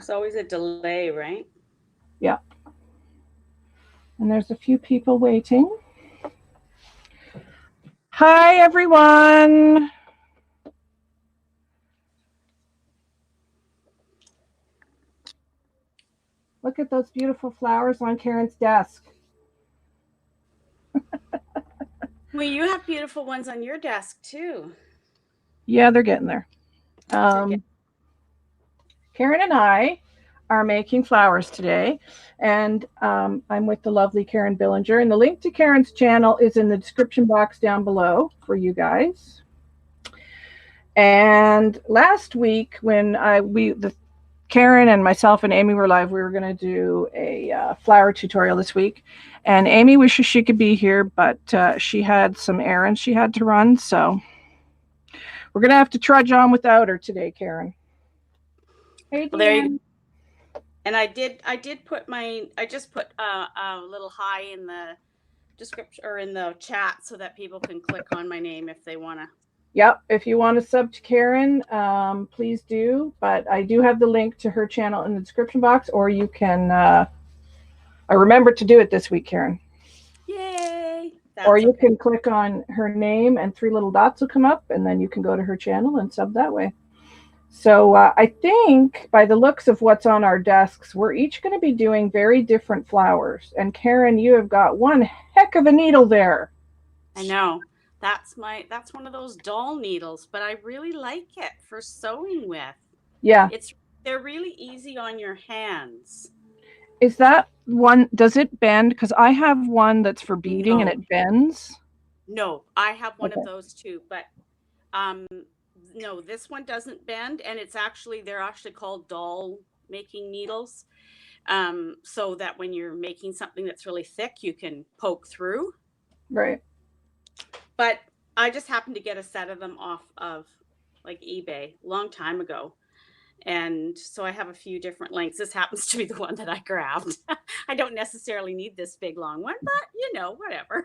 There's always a delay, right? Yeah. And there's a few people waiting. Hi, everyone. Look at those beautiful flowers on Karen's desk. Well, you have beautiful ones on your desk too. Yeah, they're getting there. They're Um, Karen and I are making flowers today, and I'm with the lovely Karen Billinger. And the link to Karen's channel is in the description box down below for you guys. And last week, when Karen and myself and Amy were live, we were going to do a flower tutorial this week. And Amy wishes she could be here, but she had some errands she had to run, so we're going to have to trudge on without her today, Karen. Hey, well, there you Dan. go. And I did put I just put a little hi in the description or in the chat so that people can click on my name if they want to. Yep, if you want to sub to Karen, please do. But I do have the link to her channel in the description box, or you can. I remember to do it this week, Karen. Yay! Or you can click on her name and 3 little dots will come up, and then you can go to her channel and sub that way. So I think by the looks of what's on our desks, we're each going to be doing very different flowers. And Karen, you have got one heck of a needle there. I know. That's one of those doll needles, but I really like it for sewing with. Yeah. They're really easy on your hands. Is that one, does it bend? Because I have one that's for beading and it bends. No, I have one of those too, but no, this one doesn't bend, and they're actually called doll making needles. So that when you're making something that's really thick, you can poke through. Right. But I just happened to get a set of them off of like eBay a long time ago. And so I have a few different lengths. This happens to be the one that I grabbed. I don't necessarily need this big long one, but whatever.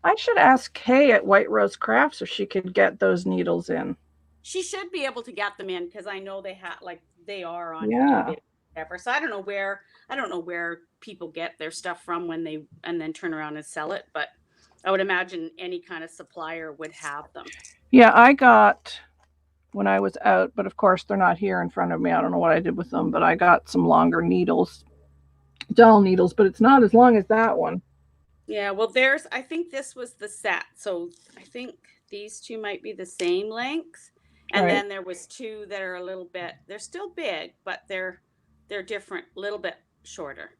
I should ask Kay at White Rose Crafts if she could get those needles in. She should be able to get them in because I know they are on Yeah. eBay, whatever. So I don't know where people get their stuff from and then turn around and sell it, but I would imagine any kind of supplier would have them. Yeah, I got when I was out, but of course they're not here in front of me. I don't know what I did with them, but I got some longer needles, dull needles, but it's not as long as that one. Yeah, well, I think this was the set. So I think these two might be the same length. And then there was 2 that are they're still big, but they're different, a little bit shorter.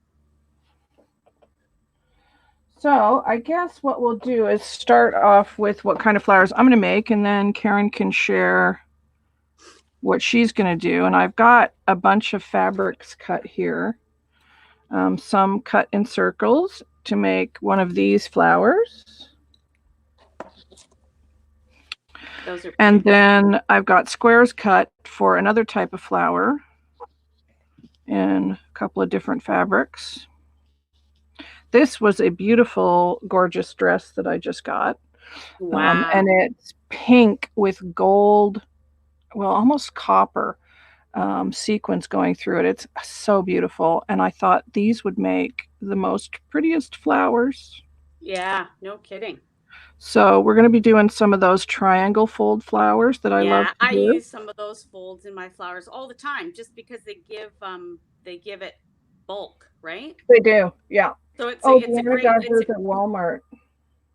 So I guess what we'll do is start off with what kind of flowers I'm going to make, and then Karen can share what she's going to do. And I've got a bunch of fabrics cut here, some cut in circles to make one of these flowers. And then I've got squares cut for another type of flower in a couple of different fabrics. This was a beautiful, gorgeous dress that I just got. Wow. And it's pink with gold, well, almost copper sequins going through it. It's so beautiful. And I thought these would make the most prettiest flowers. Yeah, no kidding. So we're going to be doing some of those triangle fold flowers that I love to do. I use some of those folds in my flowers all the time just because they give it bulk, right? They do, yeah. So it's a great. Got hers at Walmart.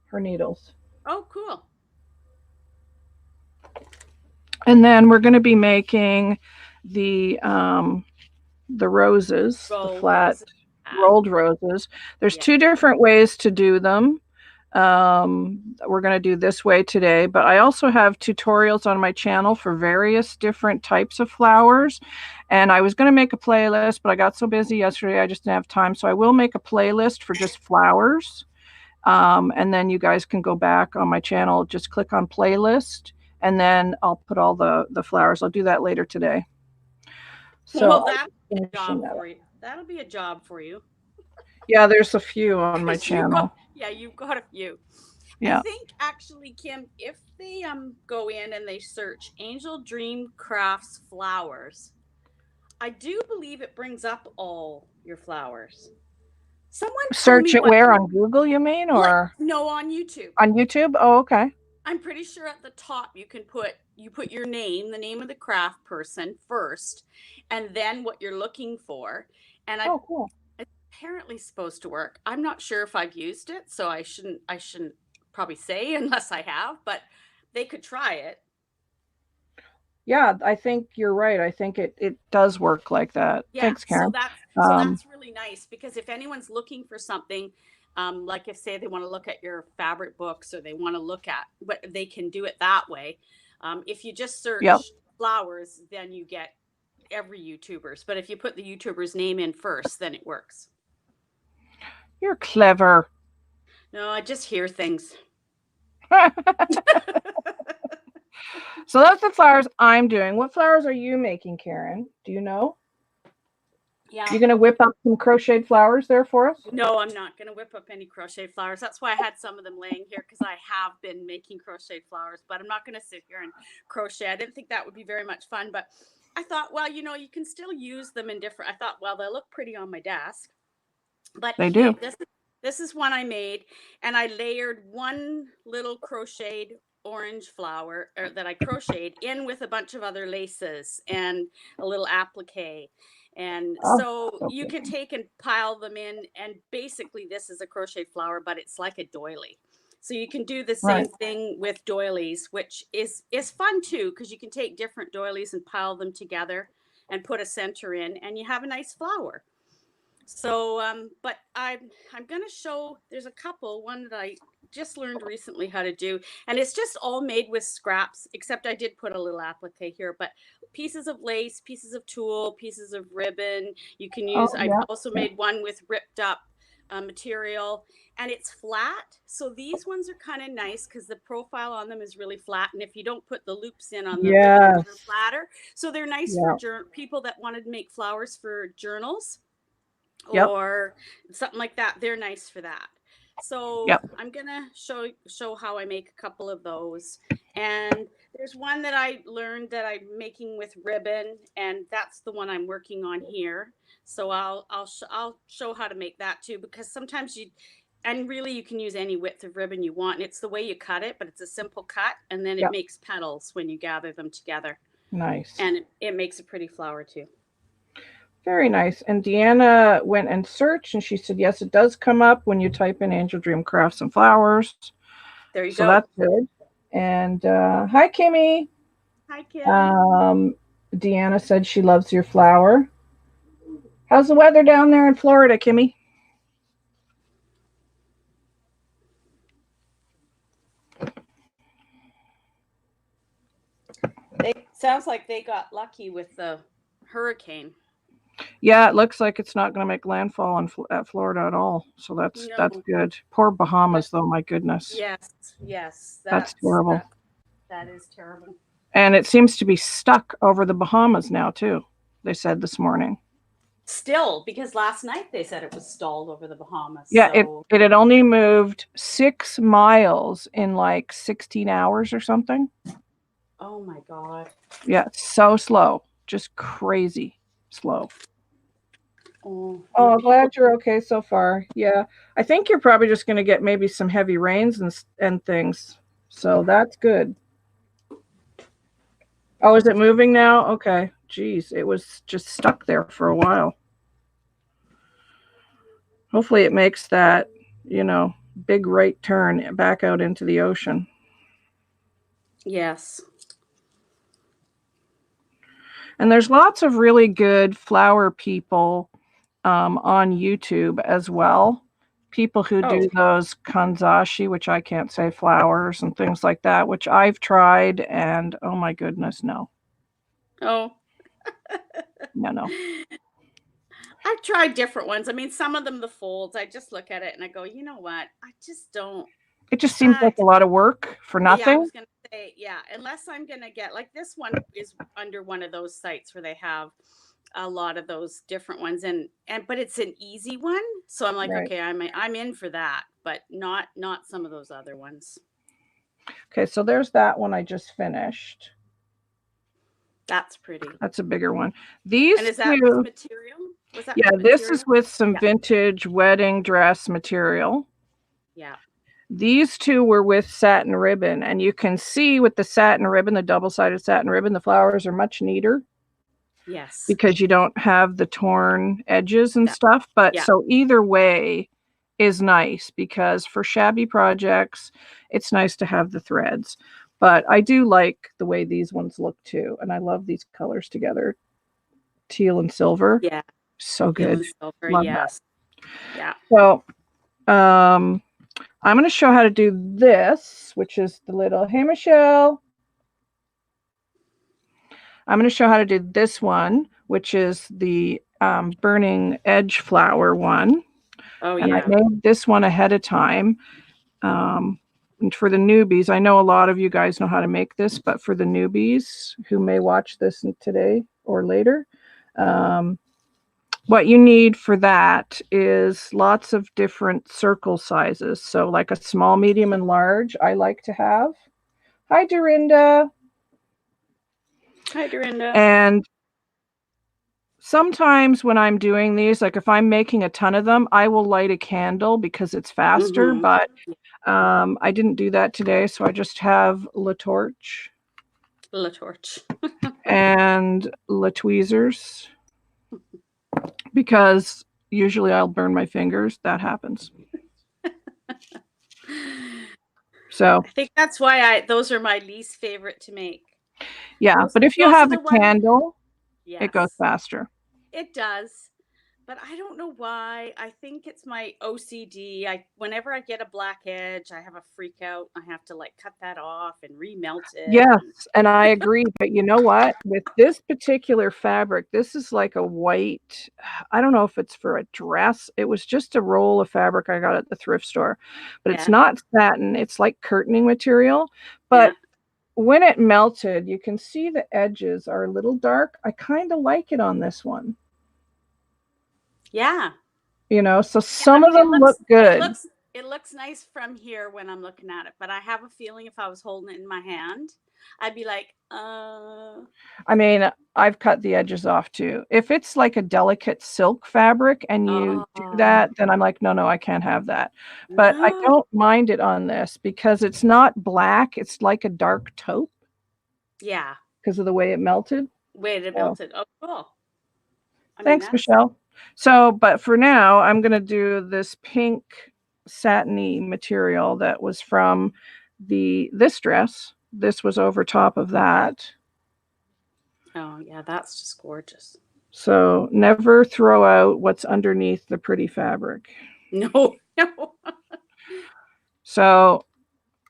Her needles. Oh, cool. And then we're going to be making the roses, the flat rolled roses. There's 2 different ways to do them. We're going to do this way today, but I also have tutorials on my channel for various different types of flowers. And I was going to make a playlist, but I got so busy yesterday, I just didn't have time. So I will make a playlist for just flowers. And then you guys can go back on my channel, just click on playlist, and then I'll put all the flowers. I'll do that later today. So that'll be a job for you. That'll be a job for you. Yeah, there's a few on my channel. You've got a few. Yeah. I think actually, Kim, if they go in and they search Angel Dream Crafts flowers, I do believe it brings up all your flowers. Someone told Search me it what, where, on Google, you mean, like, or no, on YouTube. on YouTube? Oh, okay. I'm pretty sure at the top you put your name, the name of the craft person first, and then what you're looking for. And I Oh, cool. it's apparently supposed to work. I'm not sure if I've used it, so I shouldn't probably say unless I have, but they could try it. Yeah, I think you're right. I think it does work like that. Yeah, Thanks, Karen. so Um, that's really nice because if anyone's looking for something, like if say they want to look at your fabric books or they want to look at what they can do it that way. If you just yep. search flowers, then you get every YouTuber's. But if you put the YouTuber's name in first, then it works. You're clever. No, I just hear things. So that's the flowers I'm doing. What flowers are you making, Karen? Do you know? Yeah. You gonna whip up some crocheted flowers there for us? No, I'm not going to whip up any crochet flowers. That's why I had some of them laying here because I have been making crochet flowers, but I'm not going to sit here and crochet. I didn't think that would be very much fun, but I thought, well, you can still use them in different. I thought, well, they look pretty on my desk. But They here, do. this is one I made, and I layered one little crocheted orange flower that I crocheted in with a bunch of other laces and a little applique. And Oh, so so you can pretty. take and pile them in, and basically this is a crochet flower, but it's like a doily. So you can do the Right. same thing with doilies, which is fun too, because you can take different doilies and pile them together and put a center in, and you have a nice flower. So, but I'm gonna show. There's a couple. One that I just learned recently how to do, and it's just all made with scraps. Except I did put a little applique here, but pieces of lace, pieces of tulle, pieces of ribbon. You can Oh, use. I've yeah. also Yeah. made one with ripped up material, and it's flat. So these ones are kind of nice because the profile on them is really flat, and if you don't put the loops in on the ribbons, they're Yes. flatter. So they're nice for Yeah. people that wanted to make flowers for journals Yep. or something like that. They're nice for that. So Yep. I'm gonna show how I make a couple of those. And there's one that I learned that I'm making with ribbon, and that's the one I'm working on here. So I'll show how to make that too, because sometimes you and really you can use any width of ribbon you want. And it's the way you cut it, but it's a simple cut, and then it Yep. makes petals when you gather them together, Nice. and it makes a pretty flower too. Very nice. And Deanna went and searched, and she said, yes, it does come up when you type in Angel Dream Crafts and Flowers. There you So go. that's good. And hi, Kimmy. Hi, Kim. Um, Deanna said she loves your flower. How's the weather down there in Florida, Kimmy? They sounds like they got lucky with the hurricane. Yeah, it looks like it's not going to make landfall at Florida at all. So that's No, good. Poor but Bahamas, though. My goodness, yes, yes, that's terrible. that is terrible. And it seems to be stuck over the Bahamas now too. They said this morning. Still, because last night they said it was stalled over the Bahamas. Yeah, it So, it had only moved 6 miles in like 16 hours or something. oh my God. Yeah, so slow, just crazy slow. Oh, Oh, the I'm people. glad you're okay so far. Yeah, I think you're probably just going to get maybe some heavy rains and things. So that's good. Oh, is it moving now? Okay. Geez, it was just stuck there for a while. Hopefully it makes that, you know, big right turn back out into the ocean. Yes. And there's lots of really good flower people on YouTube as well. People who Oh, do those kanzashi, which I can't say, flowers and things like that, which I've tried, and oh my goodness, no, oh. no, no. I've tried different ones. I mean, some of them, the folds, I just look at it and I go, you know what? I just don't. It just seems Uh, like a lot of work for Yeah, I nothing. was gonna say, yeah, unless I'm gonna get like this one is under one of those sites where they have a lot of those different ones and but it's an easy one. So I'm like, Right. okay, I'm in for that, but not some of those other ones. Okay, so there's that one I just finished. That's pretty. That's a bigger one. These And is that with two, material? Was that yeah, with this is material? with some Yeah. vintage wedding dress material. Yeah. These two were with satin ribbon, and you can see with the satin ribbon, the double-sided satin ribbon, the flowers are much neater Yes. because you don't have the torn edges and Yeah. stuff. But Yeah. so either way is nice because for shabby projects, it's nice to have the threads. But I do like the way these ones look too, and I love these colors together, teal and silver. Yeah. So Teal good. and silver. Love that. Yes. Yeah. So, I'm going to show how to do this, which is the little, hey, Michelle. I'm going to show how to do this one, which is the burning edge flower one. Oh, And I yeah. made this one ahead of time. And for the newbies, I know a lot of you guys know how to make this, but for the newbies who may watch this today or later, what you need for that is lots of different circle sizes. So like a small, medium, and large, I like to have. Hi, Dorinda. Hi, Dorinda. And sometimes when I'm doing these, like if I'm making a ton of them, I will light a candle because it's faster, Mm-hmm. but I didn't do that today, so I just have La Torch. La Torch. And La Tweezers because usually I'll burn my fingers. That happens. So I think that's why those are my least favorite to make. Yeah, but if you have a candle, yes, it goes faster. It does. But I don't know why. I think it's my OCD. Whenever I get a black edge, I have a freak out. I have to like cut that off and remelt it. Yes, and I agree. But you know what? With this particular fabric, this is like a white, I don't know if it's for a dress. It was just a roll of fabric I got at the thrift store. But it's not satin. It's like curtaining material. But when it melted, you can see the edges are a little dark. I kind of like it on this one. Yeah. You know, so some of them look good. It looks nice from here when I'm looking at it, but I have a feeling if I was holding it in my hand, I'd be like, I mean, I've cut the edges off too. If it's like a delicate silk fabric and you do that, then I'm like, no, I can't have that. But I don't mind it on this because it's not black. It's like a dark taupe. Yeah. Because of the way it melted. Oh, cool. Thanks, Michelle. So, but for now, I'm going to do this pink satiny material that was from this dress. This was over top of that. Oh, yeah, that's just gorgeous. So never throw out what's underneath the pretty fabric. No. So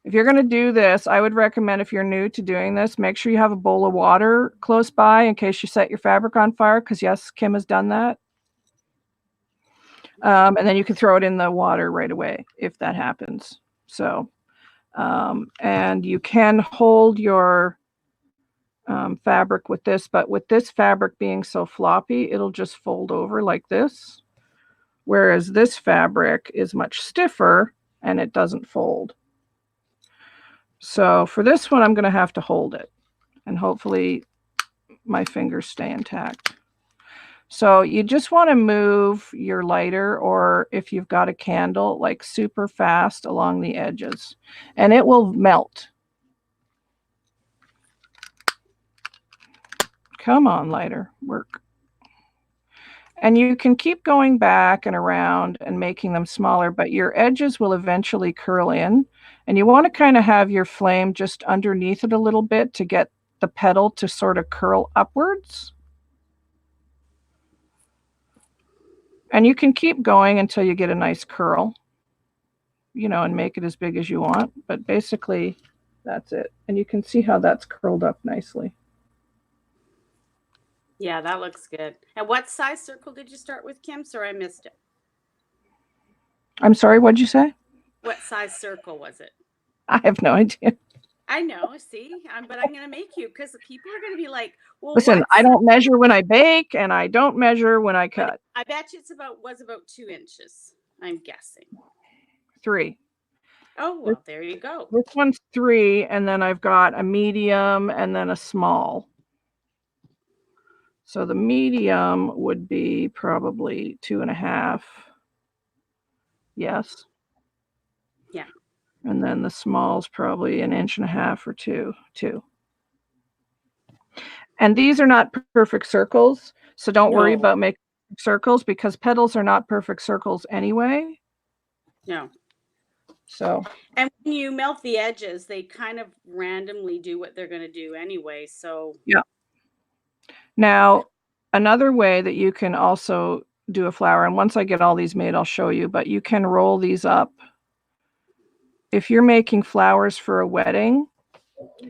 if you're going to do this, I would recommend if you're new to doing this, make sure you have a bowl of water close by in case you set your fabric on fire, because yes, Kim has done that. And then you can throw it in the water right away if that happens. So, and you can hold your fabric with this, but with this fabric being so floppy, it'll just fold over like this. Whereas this fabric is much stiffer and it doesn't fold. So for this one, I'm going to have to hold it and hopefully my fingers stay intact. So you just want to move your lighter, or if you've got a candle, like super fast along the edges, and it will melt. Come on, lighter, work. And you can keep going back and around and making them smaller, but your edges will eventually curl in. And you want to kind of have your flame just underneath it a little bit to get the petal to sort of curl upwards. And you can keep going until you get a nice curl, you know, and make it as big as you want. But basically, that's it. And you can see how that's curled up nicely. Yeah, that looks good. And what size circle did you start with, Kim? Sorry, I missed it. I'm sorry, what'd you say? What size circle was it? I have no idea. I know, see, but I'm going to make you, because people are going to be like, well, listen, I don't measure when I bake and I don't measure when I cut. I bet you was about 2 inches, I'm guessing. 3. Oh, well, there you go. This one's 3, and then I've got a medium and then a small. So the medium would be probably 2.5. Yes. Yeah. And then the small's probably 1.5 inches or 2. And these are not perfect circles, so don't worry No. about making circles because petals are not perfect circles anyway. No. So, And when you melt the edges, they kind of randomly do what they're going to do anyway. So, yeah. Now, another way that you can also do a flower, and once I get all these made, I'll show you, but you can roll these up. If you're making flowers for a wedding,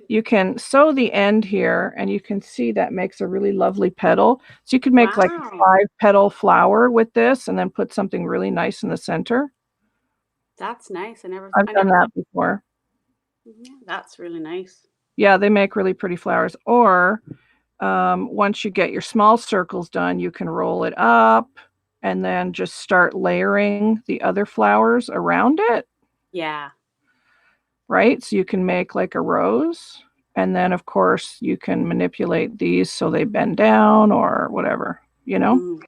you can sew the end here, and you can see that makes a really lovely petal. So you could make like a wow, 5-petal flower with this and then put something really nice in the center. that's nice. I've I done never that thought, before. yeah, that's really nice. Yeah, they make really pretty flowers. Or once you get your small circles done, you can roll it up and then just start layering the other flowers around it, Yeah. right? So you can make like a rose. And then, of course, you can manipulate these so they bend down or whatever, you know? Mm.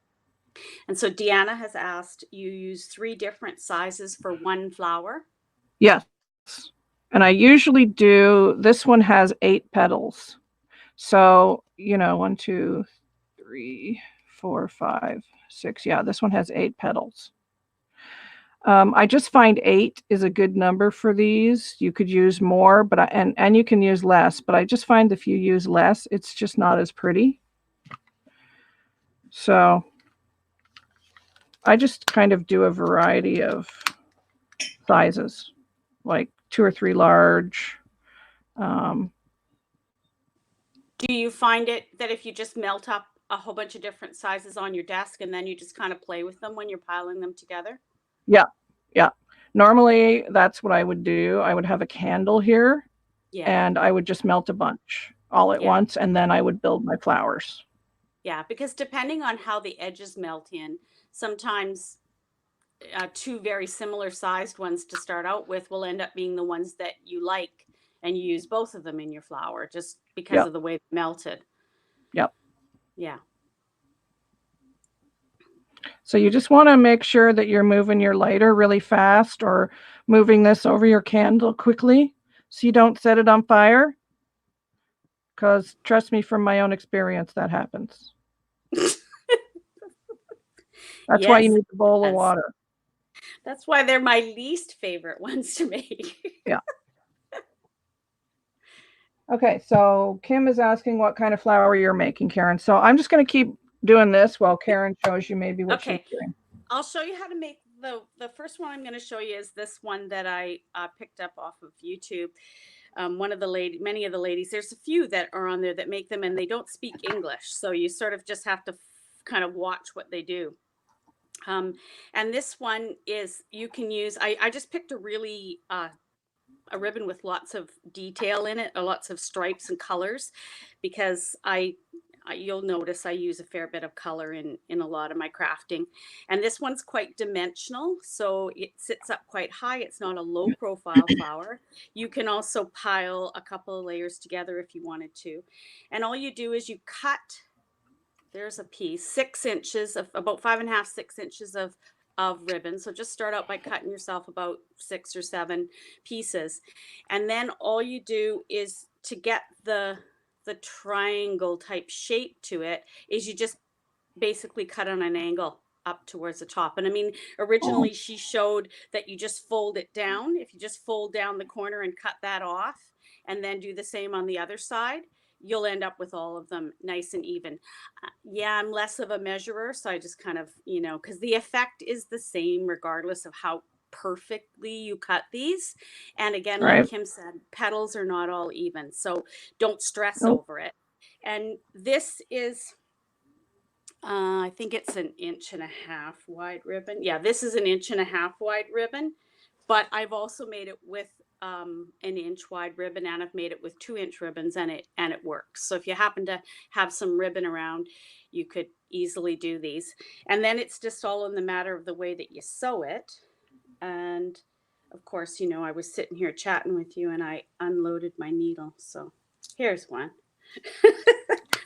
And so Deanna has asked, you use 3 different sizes for one flower? Yes. And I usually do, this one has 8 petals. So, 1, 2, 3, 4, 5, 6. Yeah, this one has 8 petals. I just find 8 is a good number for these. You could use more, but and you can use less, but I just find if you use less, it's just not as pretty. So I just kind of do a variety of sizes, like 2 or 3 large. Do you find it that if you just melt up a whole bunch of different sizes on your desk and then you just kind of play with them when you're piling them together? Yeah, yeah. Normally, that's what I would do. I would have a candle here, Yeah. and I would just melt a bunch all at Yeah. once, and then I would build my flowers. Yeah. Because depending on how the edges melt in, sometimes 2 very similar sized ones to start out with will end up being the ones that you like, and you use both of them in your flower just because Yep, of the way it melted. yep. Yeah. So you just wanna make sure that you're moving your lighter really fast or moving this over your candle quickly so you don't set it on fire. Because trust me from my own experience, that happens. That's why you Yes, it need the bowl of does. water. That's why they're my least favorite ones to make. Yeah. Okay, so Kim is asking what kind of flower you're making, Karen. So I'm just gonna keep doing this while Karen shows you maybe what she's Okay, doing. I'll show you how to make the first one I'm going to show you is this one that I picked up off of YouTube. One of the many of the ladies, there's a few that are on there that make them, and they don't speak English, so you sort of just have to kind of watch what they do. And this one is you can use. I just picked a ribbon with lots of detail in it, or lots of stripes and colors, because you'll notice I use a fair bit of color in a lot of my crafting. And this one's quite dimensional, so it sits up quite high. It's not a low profile flower. You can also pile a couple of layers together if you wanted to. And all you do is you cut, there's a piece, 6 inches of about 5.5, 6 inches of ribbon. So just start out by cutting yourself about 6 or 7 pieces. And then all you do is to get the triangle type shape to it is you just basically cut on an angle up towards the top. And I mean, Oh, originally she showed that you just fold it down. If you just fold down the corner and cut that off and then do the same on the other side, you'll end up with all of them nice and even. Yeah, I'm less of a measurer, so I just kind of, because the effect is the same regardless of how perfectly you cut these. And again, like right. Kim said, petals are not all even, so don't stress Nope. over it. And this is I think it's 1.5 inches wide ribbon. Yeah, this is 1.5 inches wide ribbon, but I've also made it with 1 inch wide ribbon, and I've made it with 2 inch ribbons, and it works. So if you happen to have some ribbon around, you could easily do these. And then it's just all in the matter of the way that you sew it. And of course, I was sitting here chatting with you, and I unloaded my needle. So here's one.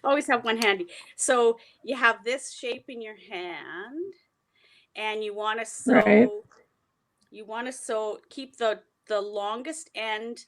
Always have one handy. So you have this shape in your hand, and Right. you want to sew, keep the longest end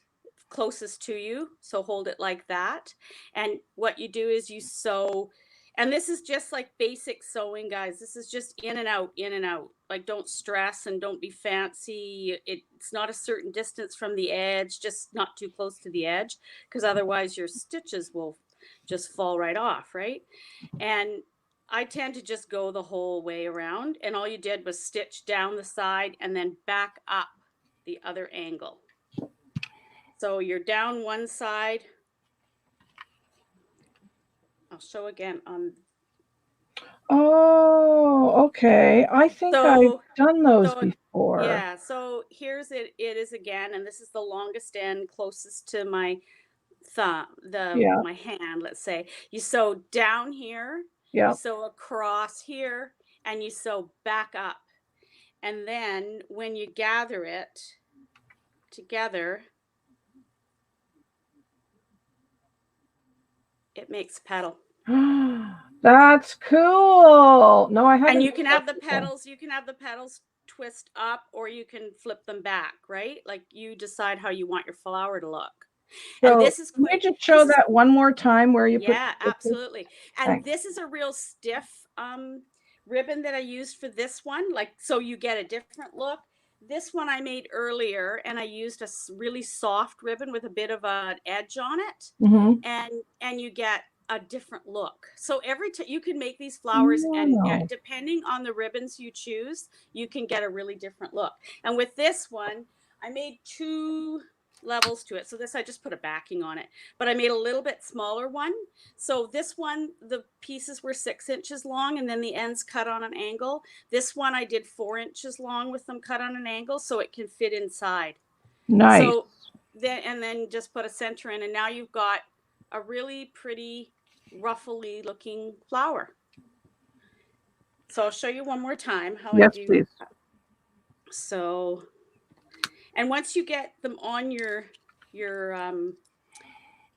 closest to you, so hold it like that. And what you do is you sew, and this is just like basic sewing, guys. This is just in and out, in and out. Like, don't stress and don't be fancy. It's not a certain distance from the edge, just not too close to the edge, because otherwise your stitches will just fall right off, right? And I tend to just go the whole way around, and all you did was stitch down the side and then back up the other angle. So you're down one side. I'll show again on. Oh, okay. I think I've So, done those so before. yeah. So here's it. It is again, and this is the longest end closest to my thumb, Yeah, my hand. Let's say you sew down here, you yeah. sew across here, and you sew back up. And then when you gather it together, it makes petal. That's cool. No, I And haven't you done can that have the before. petals, twist up, or you can flip them back, right? Like, you decide how you want your flower to look. And So, can you just show this is that one more time where you put yeah, the stitches? absolutely. And Thanks. this is a real stiff ribbon that I used for this one, like, so you get a different look. This one I made earlier, and I used a really soft ribbon with a bit of an edge on it, Mm-hmm. and you get a different look. So every time you can make these flowers, and Wow. depending on the ribbons you choose, you can get a really different look. And with this one, I made two levels to it. So this, I just put a backing on it, but I made a little bit smaller one. So this one, the pieces were 6 inches long, and then the ends cut on an angle. This one I did 4 inches long with them cut on an angle, so it can fit inside. Nice. So then just put a center in, and now you've got a really pretty ruffly looking flower. So I'll show you one more time how I Yes, do. please. So, and once you get them on your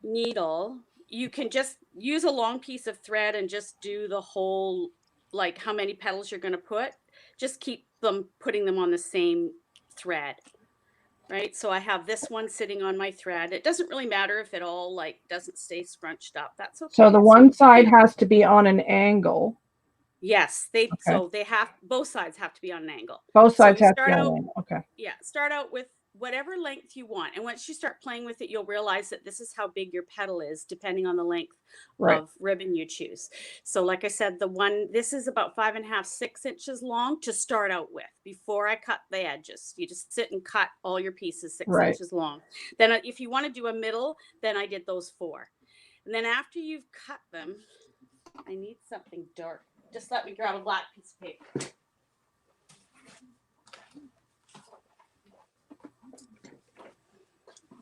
needle, you can just use a long piece of thread and just do the whole, like, how many petals you're going to put. Just keep putting them on the same thread, right? So I have this one sitting on my thread. It doesn't really matter if it all, like, doesn't stay scrunched up. That's So okay. the It's no one big side deal. has to be on an angle. Yes, Okay. they have, both sides have to be on an angle. Both So sides you have to be start on an out, angle. Okay. yeah, start out with whatever length you want. And once you start playing with it, you'll realize that this is how big your petal is, depending on the length Right. of ribbon you choose. So like I said, this is about 5.5, 6 inches long to start out with before I cut the edges. You just sit and cut all your pieces six Right. inches long. Then if you want to do a middle, then I did those 4. And then after you've cut them, I need something dark. Just let me grab a black piece of paper.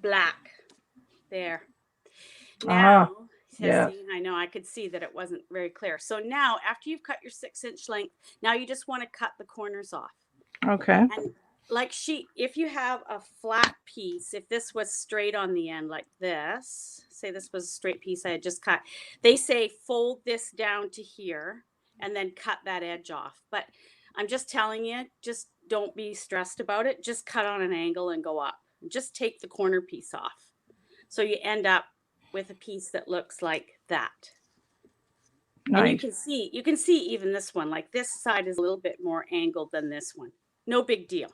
Black. There. Ah, Now, yes. see, I know I could see that it wasn't very clear. So now, after you've cut your 6 inch length, now you just want to cut the corners off. Okay. And like if you have a flat piece, if this was straight on the end like this, say this was a straight piece I had just cut, they say fold this down to here and then cut that edge off. But I'm just telling you, just don't be stressed about it. Just cut on an angle and go up. Just take the corner piece off. So you end up with a piece that looks like that. And Nice. you can see even this one, like this side is a little bit more angled than this one. No big deal.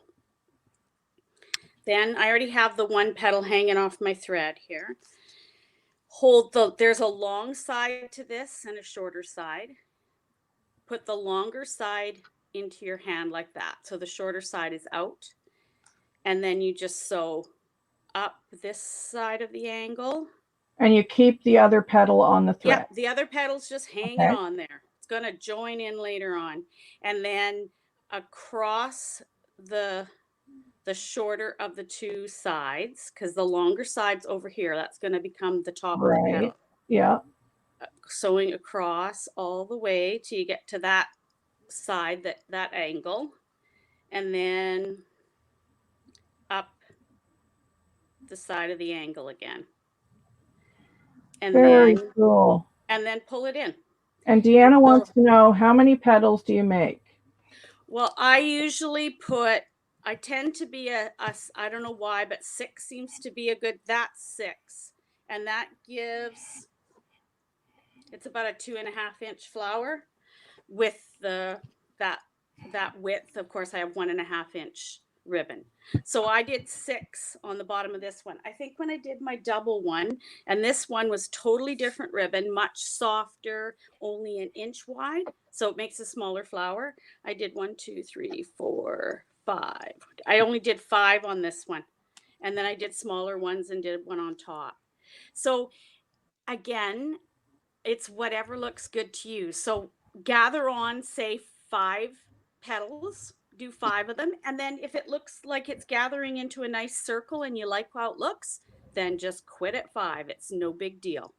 Then I already have the one petal hanging off my thread here. There's a long side to this and a shorter side. Put the longer side into your hand like that. So the shorter side is out. And then you just sew up this side of the angle. And you keep the other petal on the thread. Yep, the other petal's just hanging Okay. on there. It's going to join in later on. And then across the shorter of the two sides, because the longer side's over here, that's going to become the top of the Right. petal. Yeah. Sewing across all the way till you get to that side, that angle, and then up the side of the angle again. And Very then cool. and then pull it in. And Deanna So, wants to know, how many petals do you make? well, I tend to be I don't know why, but 6 seems to be that's 6. And that gives, it's about a 2.5 inch flower with that, that width. Of course, I have 1.5 inch ribbon. So I did 6 on the bottom of this one. I think when I did my double one, and this one was totally different ribbon, much softer, only an inch wide. So it makes a smaller flower. I did 1, 2, 3, 4, 5. I only did 5 on this one. And then I did smaller ones and did one on top. So again, it's whatever looks good to you. So gather on, say, 5 petals, do 5 of them. And then if it looks like it's gathering into a nice circle and you like how it looks, then just quit at 5. It's no big deal.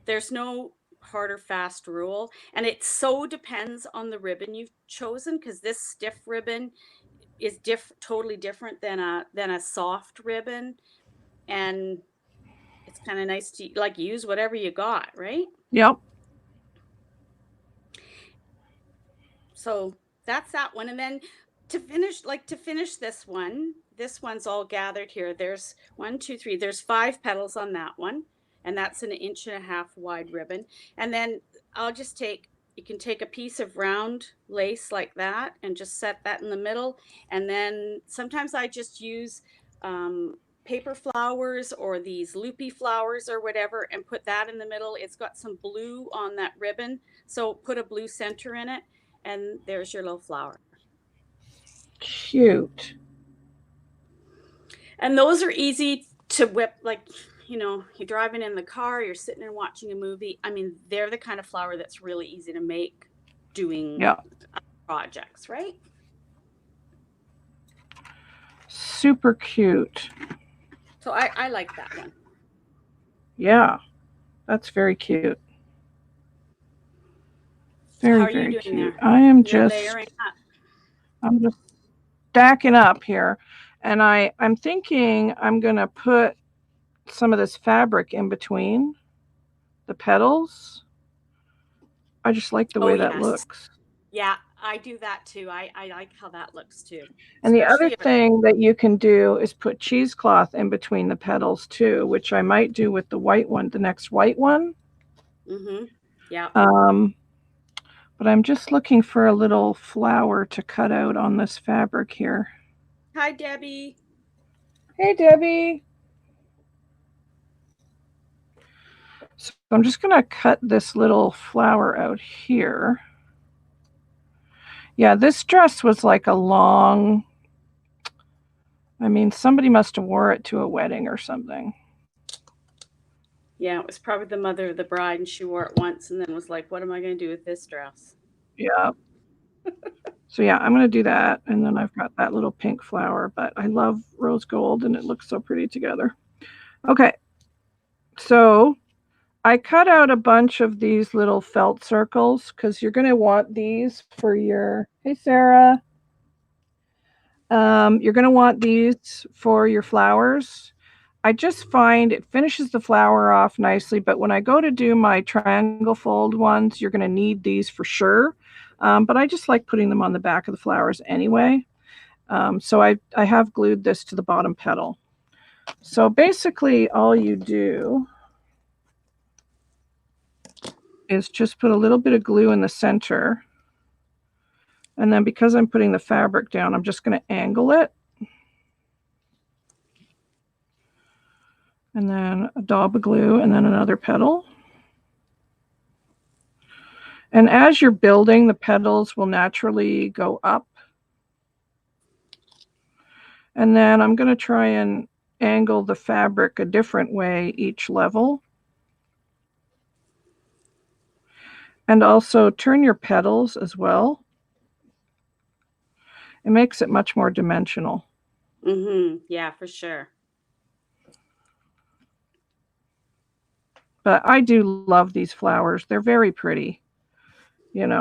There's no hard or fast rule. And it so depends on the ribbon you've chosen, because this stiff ribbon is totally different than a soft ribbon. And it's kind of nice to like use whatever you got, right? Yep. So that's that one. And then to finish this one's all gathered here. There's 1, 2, 3, there's 5 petals on that one. And that's an 1.5 inch wide ribbon. And then you can take a piece of round lace like that and just set that in the middle. And then sometimes I just use paper flowers or these loopy flowers or whatever and put that in the middle. It's got some blue on that ribbon. So put a blue center in it. And there's your little flower. Cute. And those are easy to whip, like, you're driving in the car, you're sitting and watching a movie. I mean, they're the kind of flower that's really easy to make doing projects, right? Super cute. So I like that one. Yeah, that's very cute. Very, how are very you doing cute. there? I'm just stacking up here. And I'm thinking I'm going to put some of this fabric in between the petals. I just like the way that looks. Yeah, I do that too. I like how that looks too. And the other thing that you can do is put cheesecloth in between the petals too, which I might do with the white one, the next white one. Mm-hmm. Yeah. But I'm just looking for a little flower to cut out on this fabric here. Hi, Debbie. Hey, Debbie. So I'm just going to cut this little flower out here. Yeah, this dress was like a long, I mean, somebody must have wore it to a wedding or something. Yeah, it was probably the mother of the bride, and she wore it once and then was like, what am I going to do with this dress? Yeah. So yeah, I'm going to do that. And then I've got that little pink flower, but I love rose gold and it looks so pretty together. Okay. So I cut out a bunch of these little felt circles because you're going to want these for your, hey, Sarah. You're going to want these for your flowers. I just find it finishes the flower off nicely, but when I go to do my triangle fold ones, you're going to need these for sure. But I just like putting them on the back of the flowers anyway. So I have glued this to the bottom petal. So basically all you do is just put a little bit of glue in the center. And then because I'm putting the fabric down, I'm just going to angle it. And then a daub of glue and then another petal. And as you're building, the petals will naturally go up. And then I'm going to try and angle the fabric a different way each level. And also turn your petals as well. It makes it much more dimensional. Mm-hmm. Yeah, for sure. But I do love these flowers. They're very pretty, and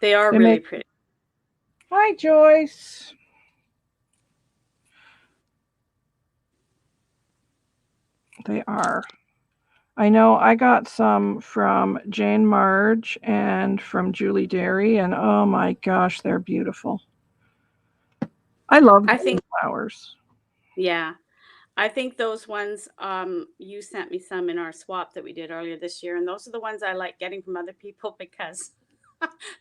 they are really pretty. Hi, Joyce. They are. I know I got some from Jane Marge and from Julie Derry, and oh my gosh, they're beautiful. I love I think, flowers. yeah, I think those ones, you sent me some in our swap that we did earlier this year, and those are the ones I like getting from other people because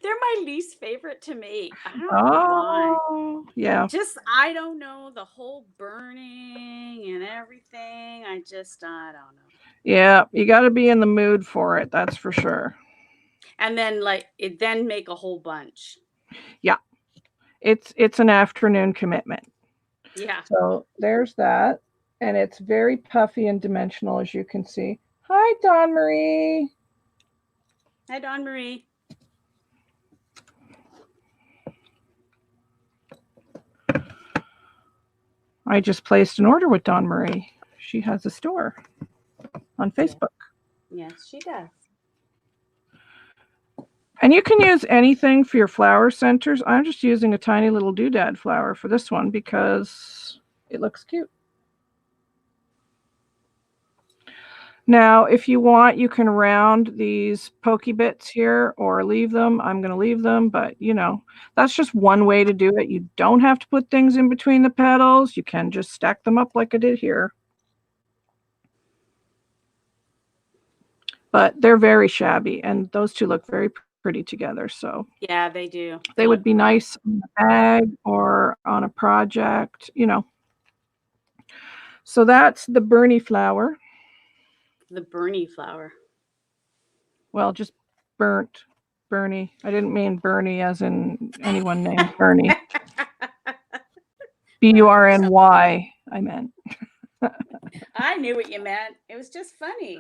they're my least favorite to make. I don't know why. Oh, yeah. Just I don't know, the whole burning and everything. I don't know. Yeah, you got to be in the mood for it, that's for sure. And then like it then make a whole bunch. Yeah. It's an afternoon commitment. Yeah. So there's that. And it's very puffy and dimensional, as you can see. Hi, Dawn Marie. Hi, Dawn Marie. I just placed an order with Dawn Marie. She has a store on Facebook. Yes, she does. And you can use anything for your flower centers. I'm just using a tiny little doodad flower for this one because it looks cute. Now, if you want, you can round these pokey bits here or leave them. I'm going to leave them, but that's just one way to do it. You don't have to put things in between the petals. You can just stack them up like I did here. But they're very shabby, and those two look very pretty together. So yeah, they do. They would be nice in a bag or on a project. So that's the Bernie flower. The Bernie flower. Well, just burnt Bernie. I didn't mean Bernie as in anyone named Bernie. Burny, I meant. I knew what you meant. It was just funny.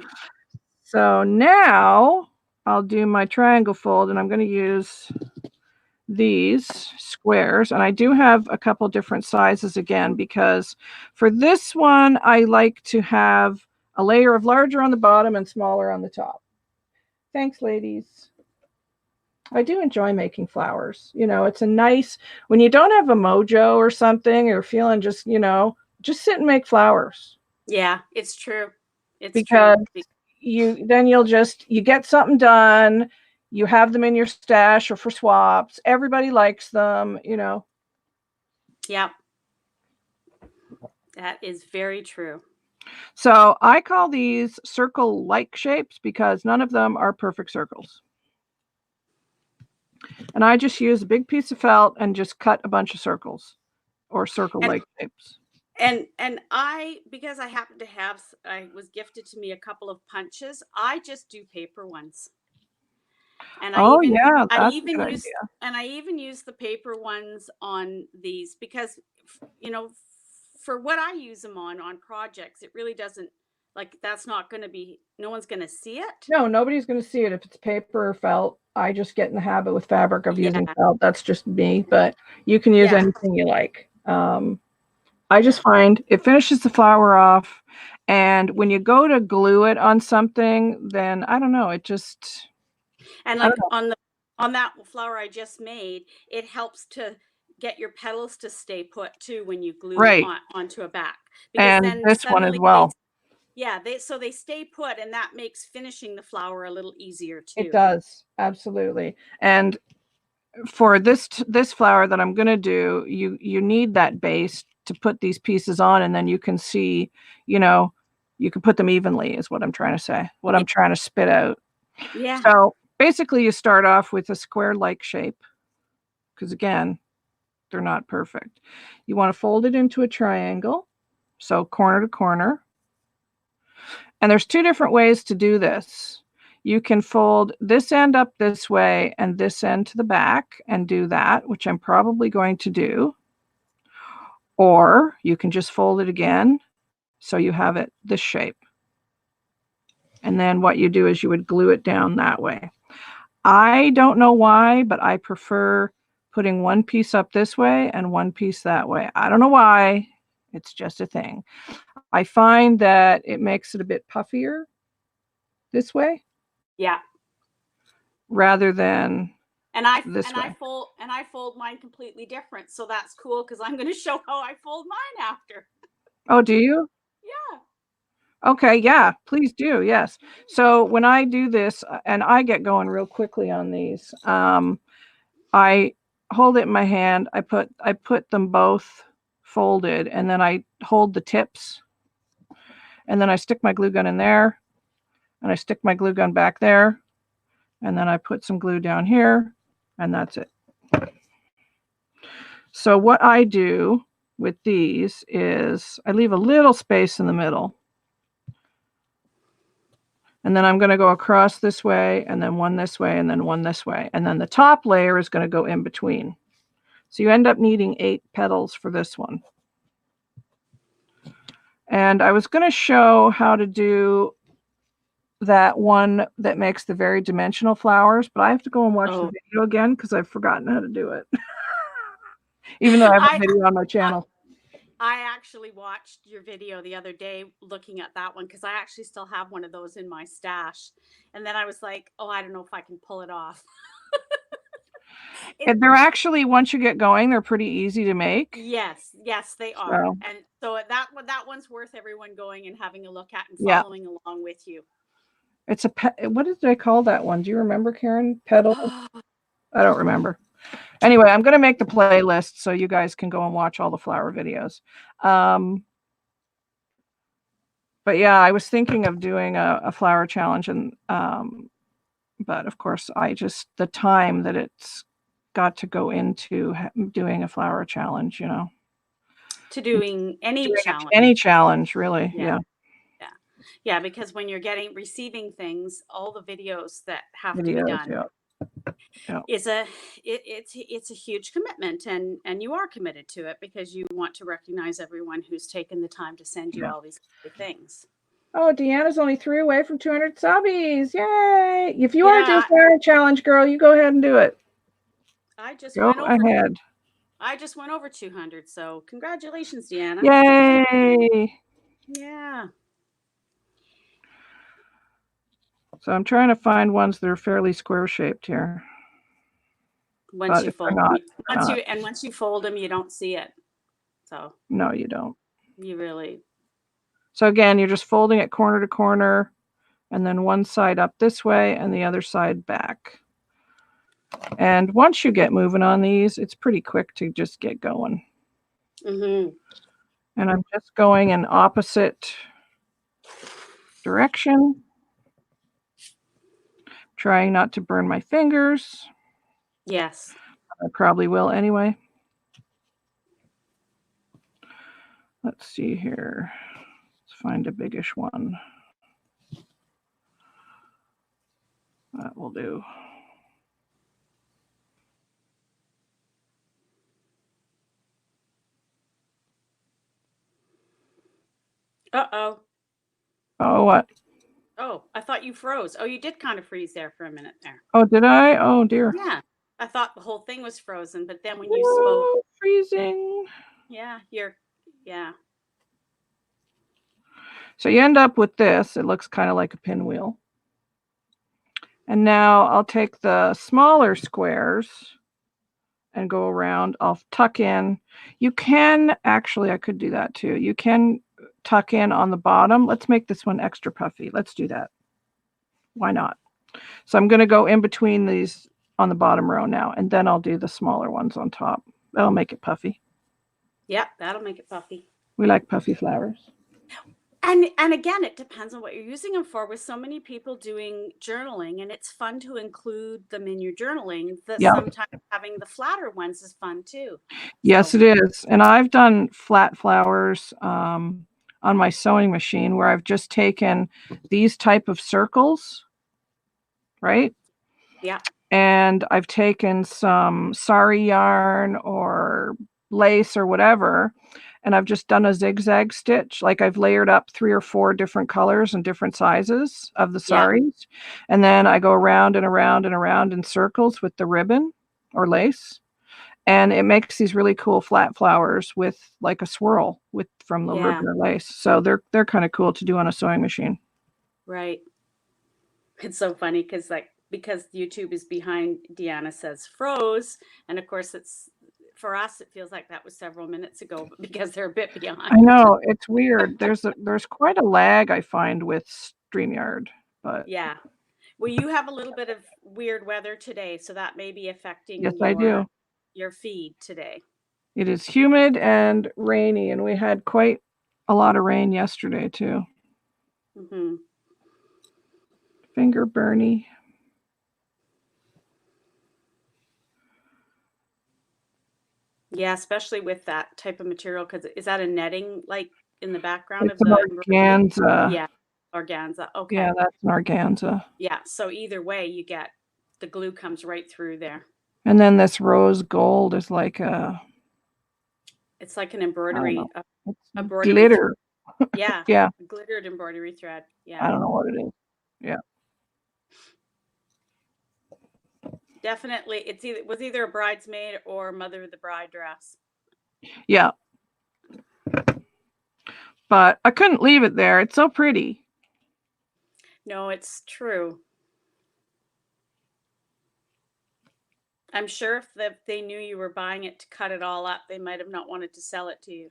So now I'll do my triangle fold, and I'm going to use these squares, and I do have a couple different sizes again, because for this one I like to have a layer of larger on the bottom and smaller on the top. Thanks, ladies. I do enjoy making flowers. It's a nice, when you don't have a mojo or something, or feeling just sit and make flowers. Yeah, it's true. Because you get something done. You have them in your stash or for swaps. Everybody likes them. Yeah, that is very true. So I call these circle-like shapes because none of them are perfect circles. And I just use a big piece of felt and just cut a bunch of circles or circle-like shapes. And because I happen to have, I was gifted to me a couple of punches. I just do paper ones. And I even use the paper ones on these because, for what I use them on projects, it really doesn't, like, that's not going to be, no one's going to see it. No, nobody's going to see it if it's paper or felt. I just get in the habit with fabric of using felt. That's just me, but you can use anything you like. I just find it finishes the flower off, and when you go to glue it on something, then I don't know, it just. And like on that flower I just made, it helps to get your petals to stay put too when you glue onto a back. Because and then this one as well. They stay put, and that makes finishing the flower a little easier too. It does, absolutely. And for this flower that I'm going to do, you need that base to put these pieces on, and then you can see, you can put them evenly is what I'm trying to say, what I'm trying to spit out. Yeah. So basically you start off with a square-like shape, because again, they're not perfect. You want to fold it into a triangle, so corner to corner. And there's two different ways to do this. You can fold this end up this way and this end to the back and do that, which I'm probably going to do. Or you can just fold it again, so you have it this shape. And then what you do is you would glue it down that way. I don't know why, but I prefer putting one piece up this way and one piece that way. I don't know why. It's just a thing. I find that it makes it a bit puffier this way. Yeah. Rather than I fold mine completely different. So that's cool because I'm going to show how I fold mine after. Oh, do you? Yeah. Okay, yeah, please do. Yes. So when I do this, and I get going real quickly on these, I hold it in my hand. I put them both folded, and then I hold the tips, and then I stick my glue gun in there, and I stick my glue gun back there, and then I put some glue down here, and that's it. So what I do with these is I leave a little space in the middle. And then I'm going to go across this way, and then one this way, and then one this way. And then the top layer is going to go in between. So you end up needing 8 petals for this one. And I was going to show how to do that one that makes the very dimensional flowers, but I have to go and watch the video again because I've forgotten how to do it. Even though I have a video on my channel. I actually watched your video the other day looking at that one because I actually still have one of those in my stash. And then I was like, oh, I don't know if I can pull it off. And they're actually, once you get going, they're pretty easy to make. Yes, they are. So. And so that one's worth everyone going and having a look at and following along with you. It's what did I call that one? Do you remember, Karen? Petal? I don't remember. Anyway, I'm going to make the playlist so you guys can go and watch all the flower videos. But yeah, I was thinking of doing a flower challenge, and but of course, the time that it's got to go into doing a flower challenge, to doing any challenge. Any challenge, really. Yeah, because when you're receiving things, all the videos that have to be done. It's a huge commitment, and you are committed to it because you want to recognize everyone who's taken the time to send you all these things. Oh, Deanna's only 3 away from 200 subbies. Yay! If you want to do a flower challenge, girl, you go ahead and do it. I just went over 200, so congratulations, Deanna. Yay! Yeah. So I'm trying to find ones that are fairly square shaped here. Once you fold them, once you fold them, you don't see it. So no, you don't. You really. So again, you're just folding it corner to corner, and then one side up this way and the other side back. And once you get moving on these, it's pretty quick to just get going. Mm-hmm. And I'm just going in opposite direction. Trying not to burn my fingers. Yes. I probably will anyway. Let's see here. Let's find a biggish one. That will do. Uh-oh. Oh, what? Oh, I thought you froze. Oh, you did kind of freeze there for a minute there. Oh, did I? Oh, dear. Yeah. I thought the whole thing was frozen, but then when you spoke. Freezing. Yeah, yeah. So you end up with this. It looks kind of like a pinwheel. And now I'll take the smaller squares and go around. I'll tuck in. You can, actually, I could do that too. You can tuck in on the bottom. Let's make this one extra puffy. Let's do that. Why not? So I'm going to go in between these on the bottom row now, and then I'll do the smaller ones on top. That'll make it puffy. Yep, that'll make it puffy. We like puffy flowers. And again, it depends on what you're using them for. With so many people doing journaling, and it's fun to include them in your journaling, that sometimes having the flatter ones is fun too. Yes, it is. And I've done flat flowers on my sewing machine where I've just taken these type of circles, right? Yeah. And I've taken some sari yarn or lace or whatever, and I've just done a zigzag stitch. Like I've layered up 3 or 4 different colors and different sizes of the saris. And then I go around and around and around in circles with the ribbon or lace. And it makes these really cool flat flowers with like a swirl from the ribbon or lace. So they're kind of cool to do on a sewing machine. Right. It's so funny because YouTube is behind Deanna Says Froze. And of course for us, it feels like that was several minutes ago, but because they're a bit I behind. know, it's weird. There's quite a lag I find with StreamYard, but Yeah. Well, you have a little bit of weird weather today, so that may be yes, affecting I do. your feed today. It is humid and rainy, and we had quite a lot of rain yesterday too. Hmm. Finger burny. Yeah, especially with that type of material, because is that a netting like in the background It's of an the embroidery? organza. Yeah, organza. Yeah, Okay. that's an organza. Yeah. So either way, you get the glue comes right through there. And then this rose gold is like It's like an I don't embroidery, know. It's embroidery. glitter. Yeah, Yeah, a glittered embroidery thread. I Yeah, don't know what it is. Yeah. definitely. It was either a bridesmaid or mother of the bride dress. Yeah. But I couldn't leave it there. It's so pretty. No, it's true. I'm sure if they knew you were buying it to cut it all up, they might have not wanted to sell it to you.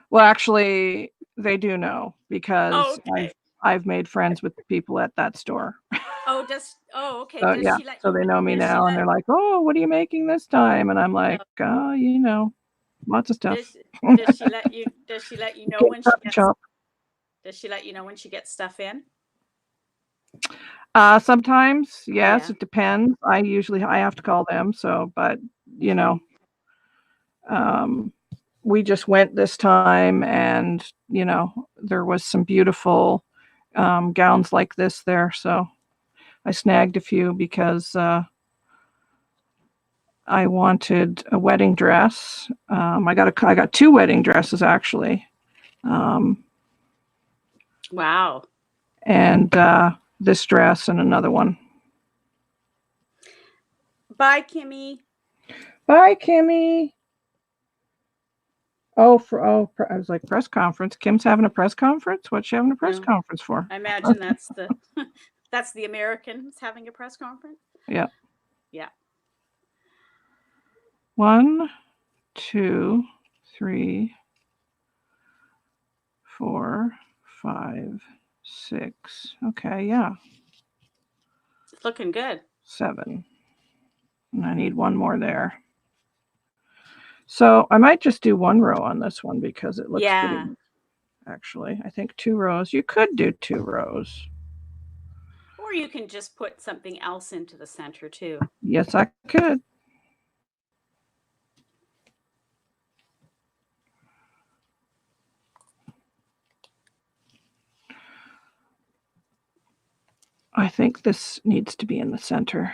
Well, actually, they do know Oh, because okay. I've made friends with the people at that store. Okay. So, Does yeah, she let so you they know me does she now, and let they're like, "Oh, what are you making this time?" And I'm like, uh, "Oh, lots of stuff." does does she let you know Get when she choppy gets chop. does she let you know when she gets stuff in? Sometimes, yes, Yeah. it depends. I have to call them, so but, you know, Mhm. um, we just went this time and, there was some beautiful, gowns like this there, so I snagged a few because, I wanted a wedding dress. I got 2 wedding dresses actually, um, Wow. and, this dress and another one. Bye, Kimmy. Bye, Kimmy. I was like, press conference. Kim's having a press conference? What's she having a press No, conference for? I imagine that's the that's the Americans having a press conference. Yeah. Yeah. 1, 2, 3, 4, 5, 6. Okay, yeah. It's looking good. 7. And I need one more there. So I might just do 1 row on this one because it looks pretty. Yeah. Actually, I think 2 rows. You could do 2 rows. Or you can just put something else into the center too. Yes, I could. I think this needs to be in the center.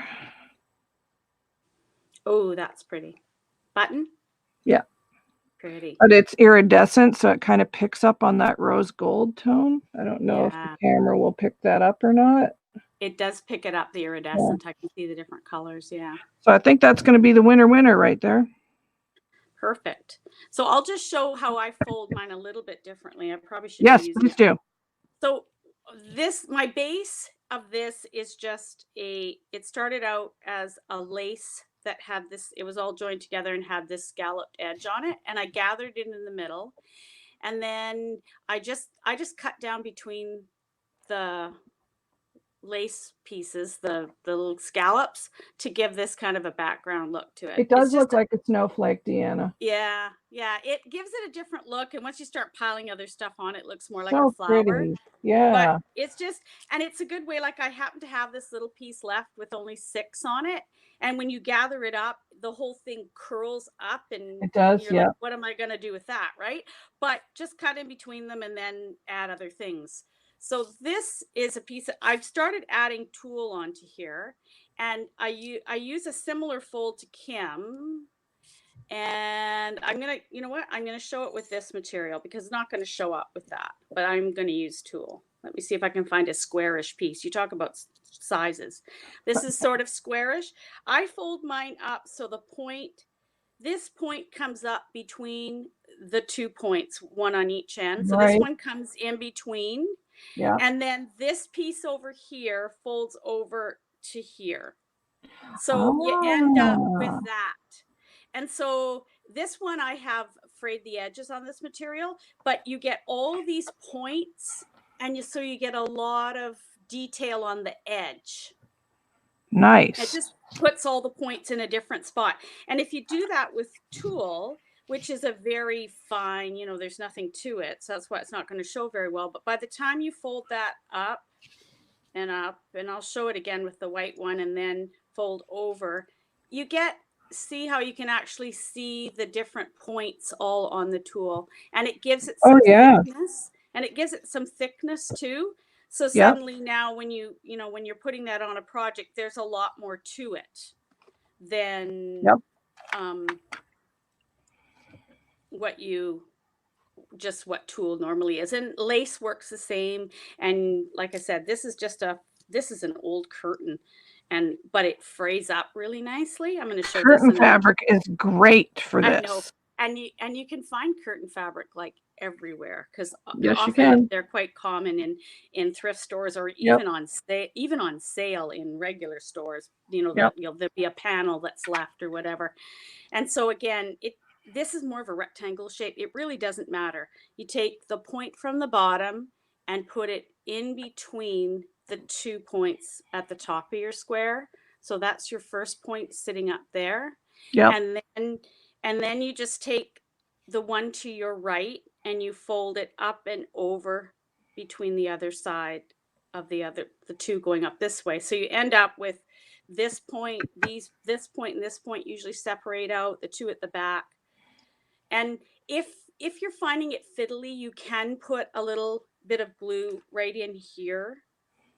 Oh, that's pretty. Button? Yeah. Pretty. But it's iridescent, so it kind of picks up on that rose gold tone. I don't know if the Yeah. camera will pick that up or not. It does pick it up, the Yeah. iridescent. I can see the different colors. Yeah. So I think that's going to be the winner right there. Perfect. So I'll just show how I fold mine a little bit differently. I probably should be Yes, using please it. do. So my base of this is just it started out as a lace that had this, it was all joined together and had this scalloped edge on it. And I gathered it in the middle. And then I just cut down between the lace pieces, the little scallops to give this kind of a background look to it. It It's does look just like a snowflake, Deanna. yeah, yeah, it gives it a different look, and once you start piling other stuff on, it looks more like a So flower. pretty. But Yeah. it's just and it's a good way, like, I happen to have this little piece left with only 6 on it, and when you gather it up, the whole thing curls up, and It does. you're like, Yeah. "What am I gonna do with that?" Right? But just cut in between them and then add other things. So this is a piece that I've started adding tulle onto here, and I use a similar fold to Kim, and I'm gonna, you know what? I'm gonna show it with this material because it's not gonna show up with that, but I'm gonna use tulle. Let me see if I can find a squarish piece. You talk about sizes. This is sort of squarish. I fold mine up so this point comes up between the 2 points, one on each end. So this Right. one comes in between, Yeah. and then this piece over here folds over to here. So you end up with Ah. that. And so This one I have frayed the edges on this material, but you get all these points, and so you get a lot of detail on the edge. It Nice. just puts all the points in a different spot. And if you do that with tulle, which is a very fine, there's nothing to it. So that's why it's not going to show very well. But by the time you fold that up, and I'll show it again with the white one and then fold over, you see how you can actually see the different points all on the tulle, and it gives it Oh some yeah. thickness, and it gives it some thickness too. So Yep. suddenly now when when you're putting that on a project, there's a lot more to it than Yep. what tulle normally is. And lace works the same. And like I said, this is an old curtain, but it frays up really nicely. I'm going to show Curtain this. fabric is great for I know, this. and you can find curtain fabric like everywhere, because Yes, you often can. they're quite common in thrift stores, or Yep. even on sale in regular stores. Yep. There'll be a panel that's left or whatever. And so again, this is more of a rectangle shape. It really doesn't matter. You take the point from the bottom and put it in between the 2 points at the top of your square. So that's your first point sitting up there. Yep. And then you just take the one to your right and you fold it up and over between the other side of the two going up this way. So you end up with this point, this point and this point usually separate out, the two at the back. And if you're finding it fiddly, you can put a little bit of glue right in here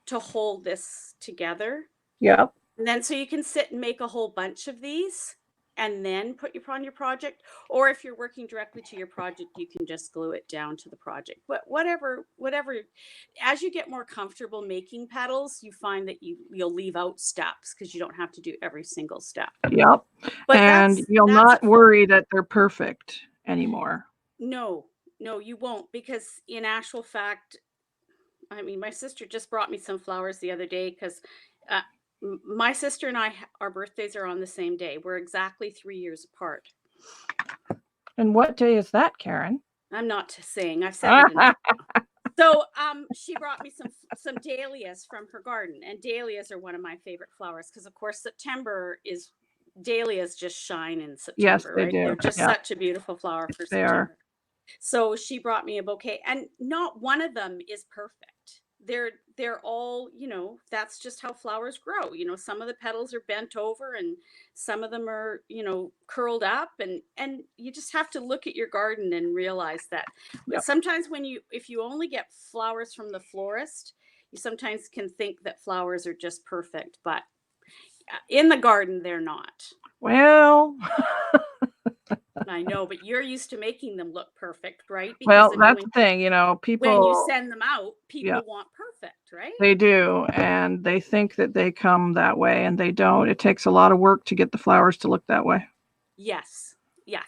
to hold this together. Yep. And then so you can sit and make a whole bunch of these and then put on your project. Or if you're working directly to your project, you can just glue it down to the project. But whatever, as you get more comfortable making petals, you find that you'll leave out steps because you don't have to do every single step. Yep. But and you'll not worry that they're perfect anymore. No, you won't, because in actual fact, I mean, my sister just brought me some flowers the other day, because my sister and I, our birthdays are on the same day. We're exactly 3 years apart. And what day is that, Karen? I'm not saying. I've said it enough. So she brought me some dahlias from her garden, and dahlias are one of my favorite flowers because, of course, dahlias just shine in September. Yes, they right? do. They're just such a beautiful flower for September. They are. So she brought me a bouquet, and not one of them is perfect. They're all, that's just how flowers grow. Some of the petals are bent over and some of them are, curled up, and you just have to look at your garden and realize that. But sometimes if you only get flowers from the florist, you sometimes can think that flowers are just perfect, but in the garden, they're not. Well, I know, but you're used to making them look perfect, right? Because that's the thing, people. When you send them out, people want perfect, right? They do, and they think that they come that way, and they don't. It takes a lot of work to get the flowers to look that way. Yes.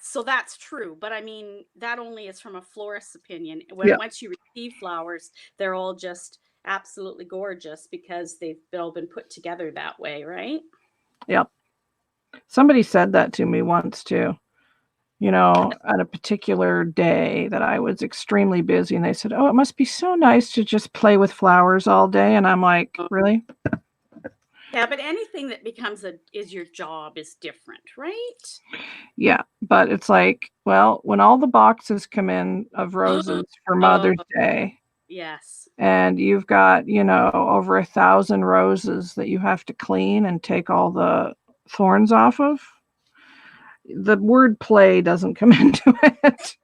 So that's true, but I mean, that only is from a florist's opinion. Once you receive flowers, they're all just absolutely gorgeous because they've all been put together that way, right? Yep. Somebody said that to me once too. At a particular day that I was extremely busy, and they said, "Oh, it must be so nice to just play with flowers all day." And I'm like, really? Yeah, but anything that is your job is different, right? Yeah, but it's like, well, when all the boxes come in of roses for Mother's Day. Yes. And you've got, over 1,000 roses that you have to clean and take all the thorns off of. The word play doesn't come into it.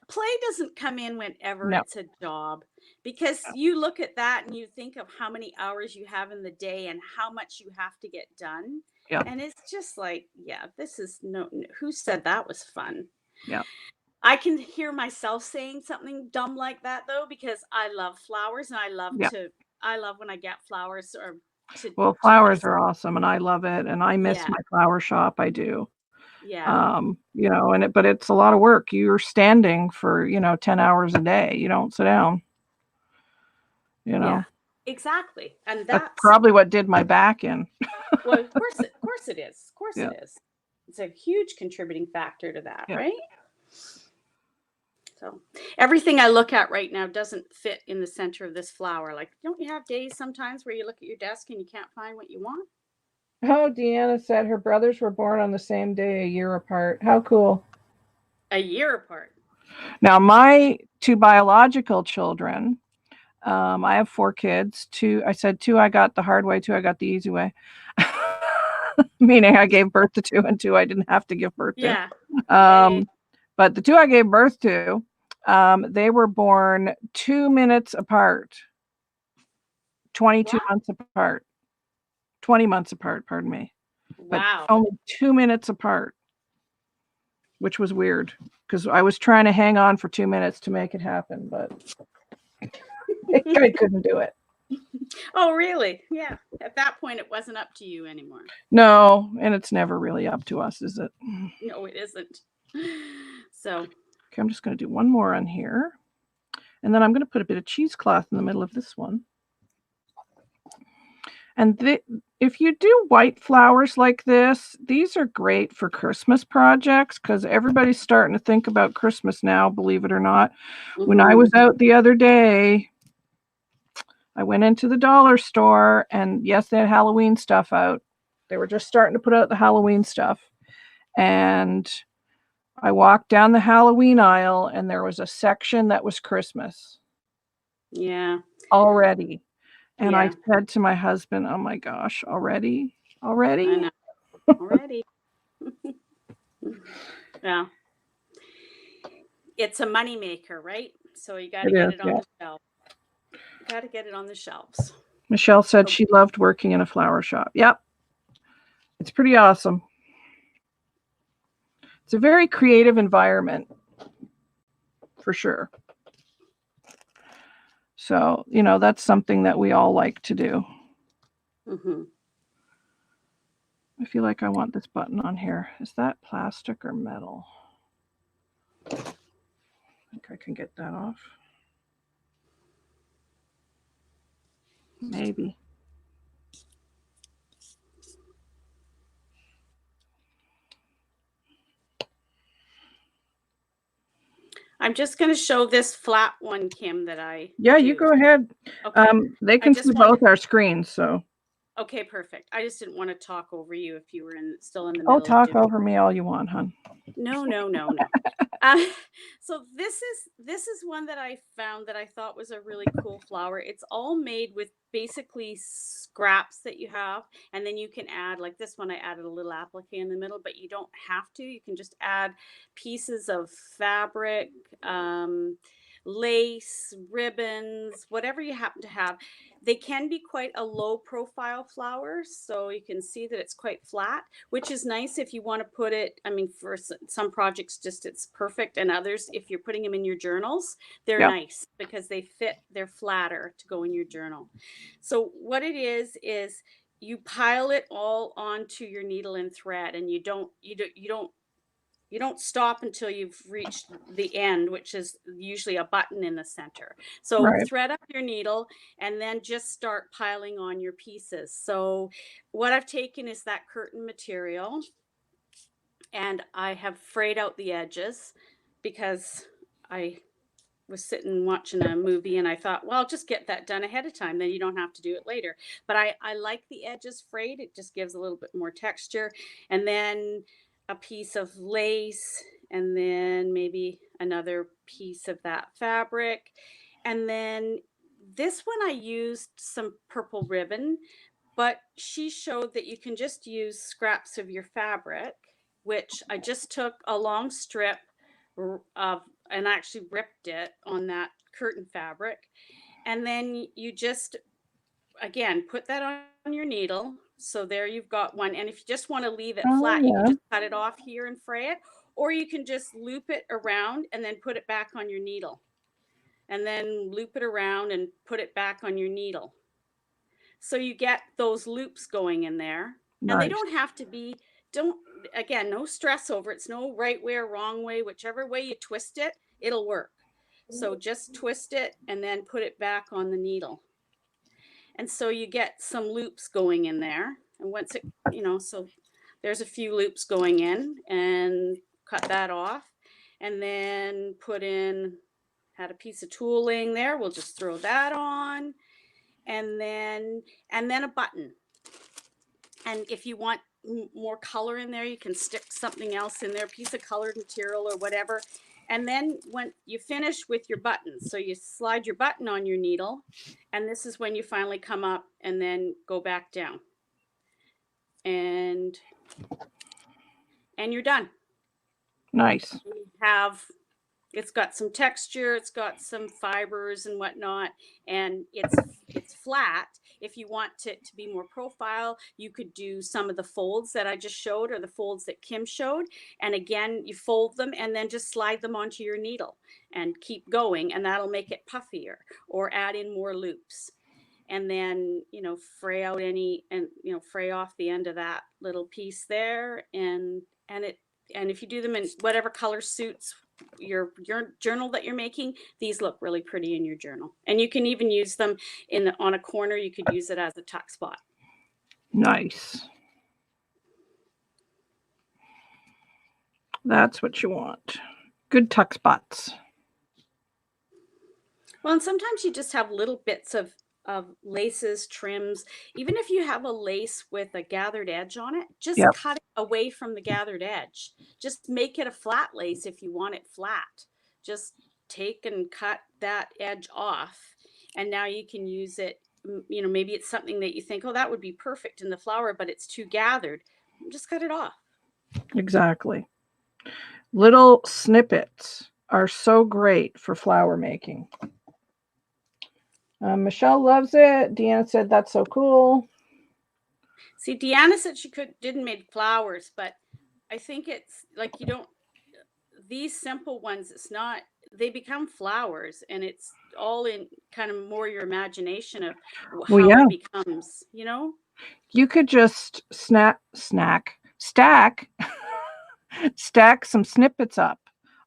Play doesn't come in whenever it's a job, because you look at that and you think of how many hours you have in the day and how much you have to get done. Yeah. And it's just like, this is who said that was fun? Yeah. I can hear myself saying something dumb like that though, because I love flowers and I love when I get flowers Well, flowers are awesome and I love it. And I miss my flower shop. I do. Yeah. But it's a lot of work. You're standing for, 10 hours a day. You don't sit down, Yeah, exactly. And that's probably what did my back in. Well, of course it is. Of course it is. It's a huge contributing factor to that, Yeah. right? So everything I look at right now doesn't fit in the center of this flower. Like, don't you have days sometimes where you look at your desk and you can't find what you want? Oh, Deanna said her brothers were born on the same day, a year apart. How cool. A year apart. Now, my two biological children, I have 4 kids. 2, I said 2 I got the hard way, 2 I got the easy way. Meaning I gave birth to 2 and 2 I didn't have to give birth to. Yeah. Yay. But the 2 I gave birth to, they were born 2 minutes apart, 22 Wow. months apart, 20 months apart, pardon me. But Wow. only 2 minutes apart, which was weird because I was trying to hang on for 2 minutes to make it happen, but I couldn't do it. Oh, really? Yeah. At that point, it wasn't up to you anymore. No, and it's never really up to us, is it? No, it isn't. So, okay, I'm just going to do one more on here. And then I'm going to put a bit of cheesecloth in the middle of this one. And if you do white flowers like this, these are great for Christmas projects because everybody's starting to think about Christmas now, believe it or not. When I was out the other day, I went into the dollar store and yes, they had Halloween stuff out. They were just starting to put out the Halloween stuff. And I walked down the Halloween aisle and there was a section that was Christmas. Yeah. Already. And Yeah. I said to my husband, oh my gosh, already? Already? I know. Already. Yeah. It's a moneymaker, right? So you got to get it on the shelf. You got to get it on the shelves. Michelle said she loved working in a flower shop. Yep. It's pretty awesome. It's a very creative environment, for sure. So, you know, that's something that we all like to do. Mm-hmm. I feel like I want this button on here. Is that plastic or metal? I think I can get that off. Maybe. I'm just going to show this flat one, Kim, that I Yeah, you go ahead. Okay. They can see both our screens, so. Okay, perfect. I just didn't want to talk over you if you were still in the middle. Oh, talk over me all you want, hon. No. So this is one that I found that I thought was a really cool flower. It's all made with basically scraps that you have, and then you can add, like this one, I added a little applique in the middle, but you don't have to. You can just add pieces of fabric, lace, ribbons, whatever you happen to have. They can be quite a low profile flower, so you can see that it's quite flat, which is nice if you want to put it, I mean, for some projects, just it's perfect. And others, if you're putting them in your journals, they're nice because they fit, they're flatter to go in your journal. So what it is you pile it all onto your needle and thread, and you don't stop until you've reached the end, which is usually a button in the center. So thread up your needle and then just start piling on your pieces. So what I've taken is that curtain material and I have frayed out the edges because I was sitting watching a movie and I thought, well, just get that done ahead of time. Then you don't have to do it later. But I like the edges frayed. It just gives a little bit more texture. And then a piece of lace and then maybe another piece of that fabric. And then this one I used some purple ribbon, but she showed that you can just use scraps of your fabric, which I just took a long strip of and actually ripped it on that curtain fabric. And then you just, again, put that on your needle. So there you've got one. And if you just want to leave it flat, you can just cut it off here and fray it, or you can just loop it around and then put it back on your needle. And then loop it around and put it back on your needle. So you get those loops going in there. And they don't have to be, again, no stress over it. It's no right way or wrong way. Whichever way you twist it, it'll work. So just twist it and then put it back on the needle. And so you get some loops going in there. And once it, so there's a few loops going in, and cut that off, and then had a piece of tulle laying there. We'll just throw that on, and then a button. And if you want more color in there, you can stick something else in there, a piece of colored material or whatever. And then when you finish with your buttons, so you slide your button on your needle, and this is when you finally come up and then go back down. And you're done. Nice. It's got some texture, it's got some fibers and whatnot, and it's flat. If you want it to be more profile, you could do some of the folds that I just showed, or the folds that Kim showed. And again, you fold them and then just slide them onto your needle and keep going, and that'll make it puffier, or add in more loops. And then, fray out fray off the end of that little piece there. And if you do them in whatever color suits your journal that you're making, these look really pretty in your journal. And you can even use them on a corner. You could use it as a tuck spot. Nice. That's what you want. Good tuck spots. Well, and sometimes you just have little bits of laces, trims. Even if you have a lace with a gathered edge on it, just cut it away from the gathered edge. Just make it a flat lace if you want it flat. Just take and cut that edge off, and now you can use it. Maybe it's something that you think, oh, that would be perfect in the flower, but it's too gathered. Just cut it off. Exactly. Little snippets are so great for flower making. Michelle loves it. Deanna said that's so cool. See, Deanna said she didn't make flowers, but I think it's like these simple ones, they become flowers, and it's all in kind of more your imagination of how it becomes, You could just stack some snippets up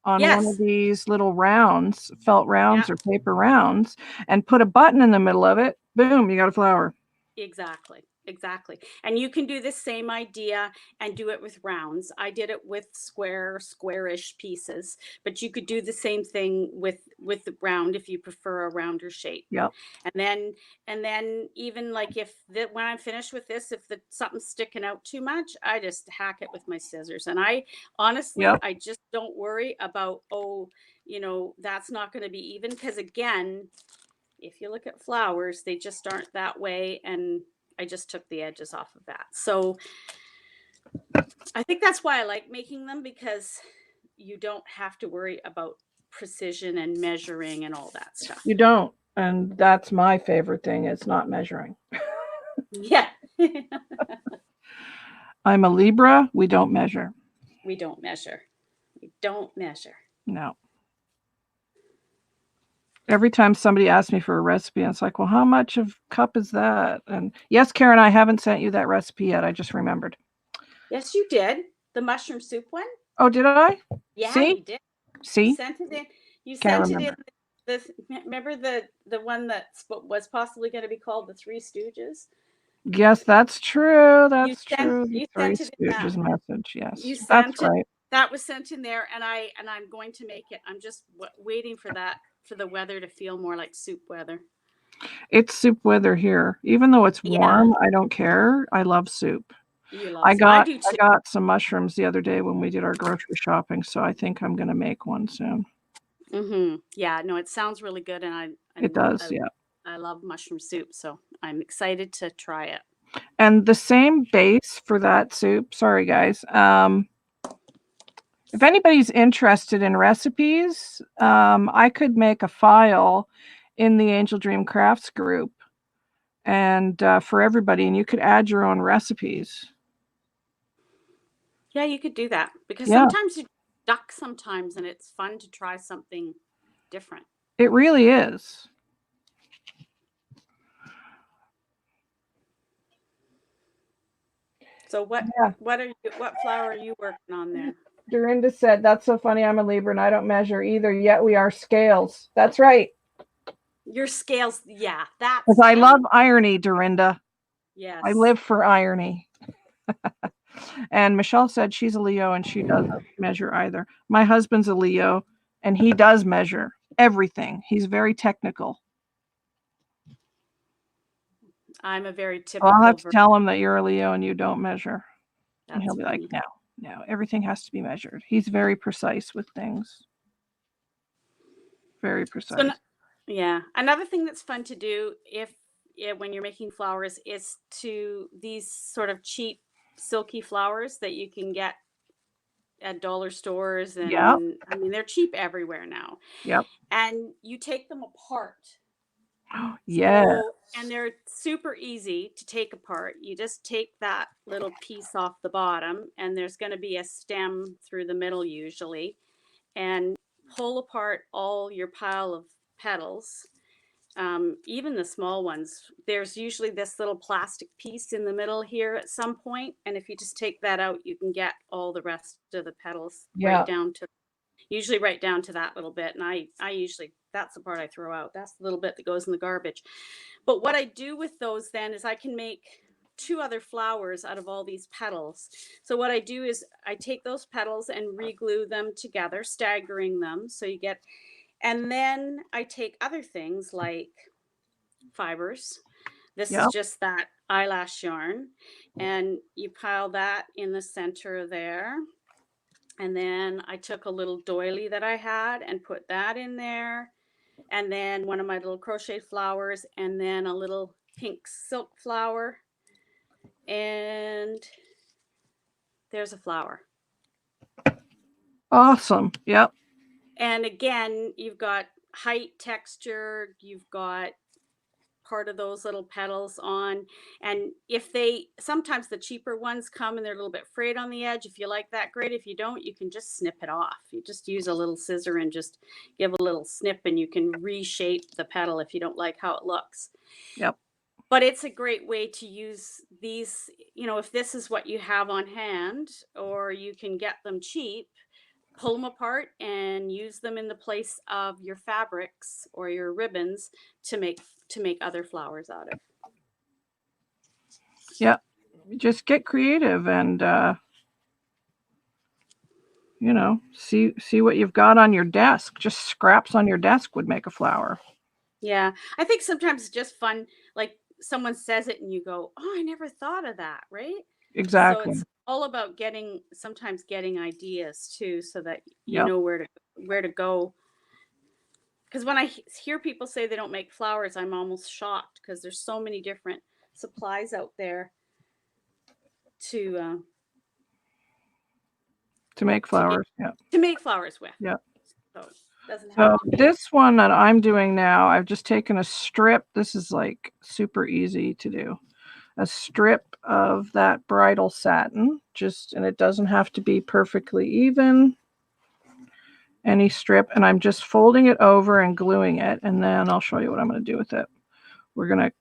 on one of these little felt rounds or paper rounds, and put a button in the middle of it. Boom, you got a flower. Exactly. And you can do the same idea and do it with rounds. I did it with squarish pieces, but you could do the same thing with the round if you prefer a rounder shape. Yep. And then even like when I'm finished with this, if something's sticking out too much, I just hack it with my scissors. And I honestly, I just don't worry about, that's not going to be even, because again, if you look at flowers, they just aren't that way. And I just took the edges off of that. So I think that's why I like making them, because you don't have to worry about precision and measuring and all that stuff. You don't. And that's my favorite thing, is not measuring. Yeah. I'm a Libra. We don't measure. We don't measure. No. Every time somebody asks me for a recipe, it's like, well, how much of cup is that? And yes, Karen, I haven't sent you that recipe yet. I just remembered. Yes, you did. The mushroom soup one. Oh, did I? Yeah, See? you did. See? You sent it in. You sent it in. Remember the one that was possibly going to be called the Three Stooges? Yes, that's true. That's true. You Three sent it in Stooges message. Yes, you that's right. That was sent in there, and I'm going to make it. I'm just waiting for the weather to feel more like soup weather. It's soup weather here. Even though it's warm, I don't care. I love soup. I got some mushrooms the other day when we did our grocery shopping, so I think I'm going to make one soon. Mm-hmm. Yeah, no, it sounds really good, and it does. I love mushroom soup, so I'm excited to try it. And the same base for that soup. Sorry, guys. If anybody's interested in recipes, I could make a file in the Angel Dream Crafts group, and for everybody, and you could add your own recipes. Yeah, you could do that, because sometimes you duck sometimes, and it's fun to try something different. It really is. So what flower are you working on there? Dorinda said, that's so funny. I'm a Libra and I don't measure either, yet we are scales. That's right. Your scales. Yeah. Because I love irony, Dorinda. Yes. I live for irony. And Michelle said she's a Leo and she doesn't measure either. My husband's a Leo and he does measure everything. He's very technical. I'm a very Well, I'll have typical to tell him that you're a Leo and you don't measure. And That's he'll be funny. like, no, everything has to be measured. He's very precise with things. Very precise. So, yeah, another thing that's fun to do when you're making flowers is to these sort of cheap silky flowers that you can get at dollar stores, Yep. and I mean they're cheap everywhere now. Yep. And you take them apart. Yes. So, and they're super easy to take apart. You just take that little piece off the bottom, and there's going to be a stem through the middle usually, and pull apart all your pile of petals. Even the small ones, there's usually this little plastic piece in the middle here at some point, and if you just take that out, you can get all the rest of the petals Yeah. usually right down to that little bit. And I usually, that's the part I throw out. That's the little bit that goes in the garbage. But what I do with those then is I can make two other flowers out of all these petals. So what I do is I take those petals and reglue them together, staggering them. So you get, and then I take other things like fibers. This is Yep. just that eyelash yarn, and you pile that in the center there. And then I took a little doily that I had and put that in there. And then one of my little crochet flowers, and then a little pink silk flower. And there's a flower. Awesome. Yep. And again, you've got height, texture, you've got part of those little petals on. And if they, sometimes the cheaper ones come and they're a little bit frayed on the edge. If you like that, great. If you don't, you can just snip it off. You just use a little scissor and just give a little snip, and you can reshape the petal if you don't like how it looks. Yep. But it's a great way to use these, if this is what you have on hand, or you can get them cheap, pull them apart and use them in the place of your fabrics or your ribbons to make other flowers out of. Yep. Just get creative and see what you've got on your desk. Just scraps on your desk would make a flower. Yeah. I think sometimes it's just fun, like someone says it and you go, "Oh, I never thought of that," right? So Exactly. it's all about sometimes getting ideas too, so that you Yep. know where to go. Because when I hear people say they don't make flowers, I'm almost shocked because there's so many different supplies out there to make flowers. Yep. to make flowers with. Yep. So doesn't have So to be. this one that I'm doing now, I've just taken a strip. This is like super easy to do. A strip of that bridal satin, and it doesn't have to be perfectly even. Any strip, and I'm just folding it over and gluing it, and then I'll show you what I'm going to do with it. We're going to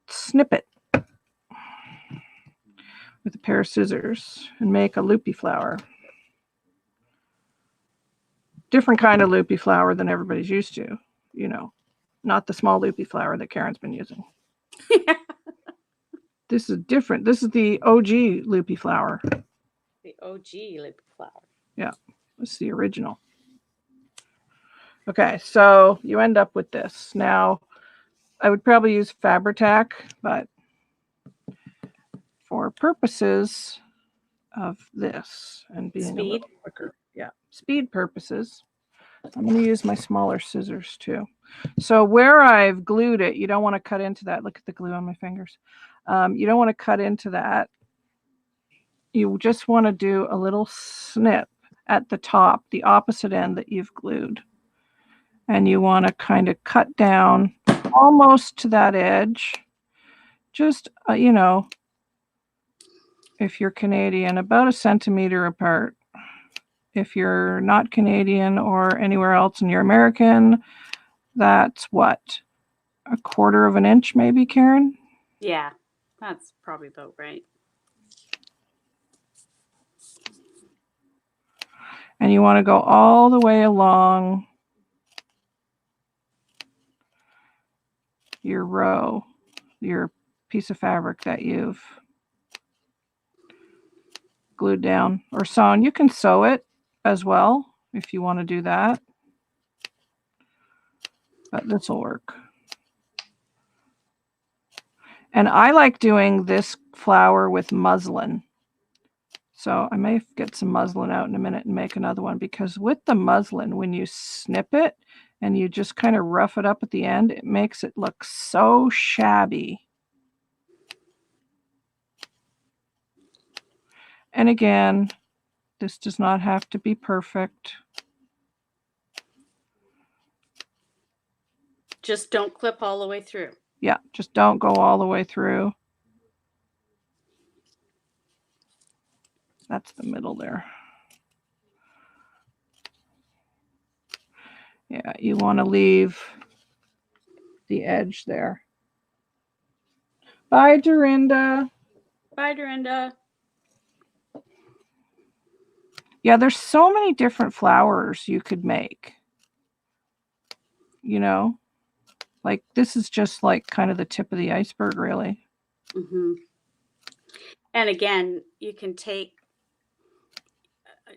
snip it with a pair of scissors and make a loopy flower. Different kind of loopy flower than everybody's used to, not the small loopy flower that Karen's been using. This is different. This is the OG loopy flower. The OG loopy flower. Yeah, this is the original. Okay, so you end up with this. Now, I would probably use Fabri-Tac, but for purposes of this and being a little quicker, speed purposes, I'm going to use my smaller scissors too. So where I've glued it, you don't want to cut into that. Look at the glue on my fingers. You don't want to cut into that. You just want to do a little snip at the top, the opposite end that you've glued. And you want to kind of cut down almost to that edge. Just, if you're Canadian, about 1 centimeter apart. If you're not Canadian or anywhere else and you're American, that's what? 1/4 of an inch maybe, Karen? Yeah, that's probably about right. And you want to go all the way along your row, your piece of fabric that you've glued down or sewn. You can sew it as well if you want to do that. But this will work. And I like doing this flower with muslin. So I may get some muslin out in a minute and make another one, because with the muslin, when you snip it and you just kind of rough it up at the end, it makes it look so shabby. And again, this does not have to be perfect. Just don't clip all the way through. Yeah, just don't go all the way through. That's the middle there. Yeah, you want to leave the edge there. Bye, Dorinda. Bye, Dorinda. Yeah, there's so many different flowers you could make. You know, like this is just like kind of the tip of the iceberg, really. Mm-hmm. And again, you can take,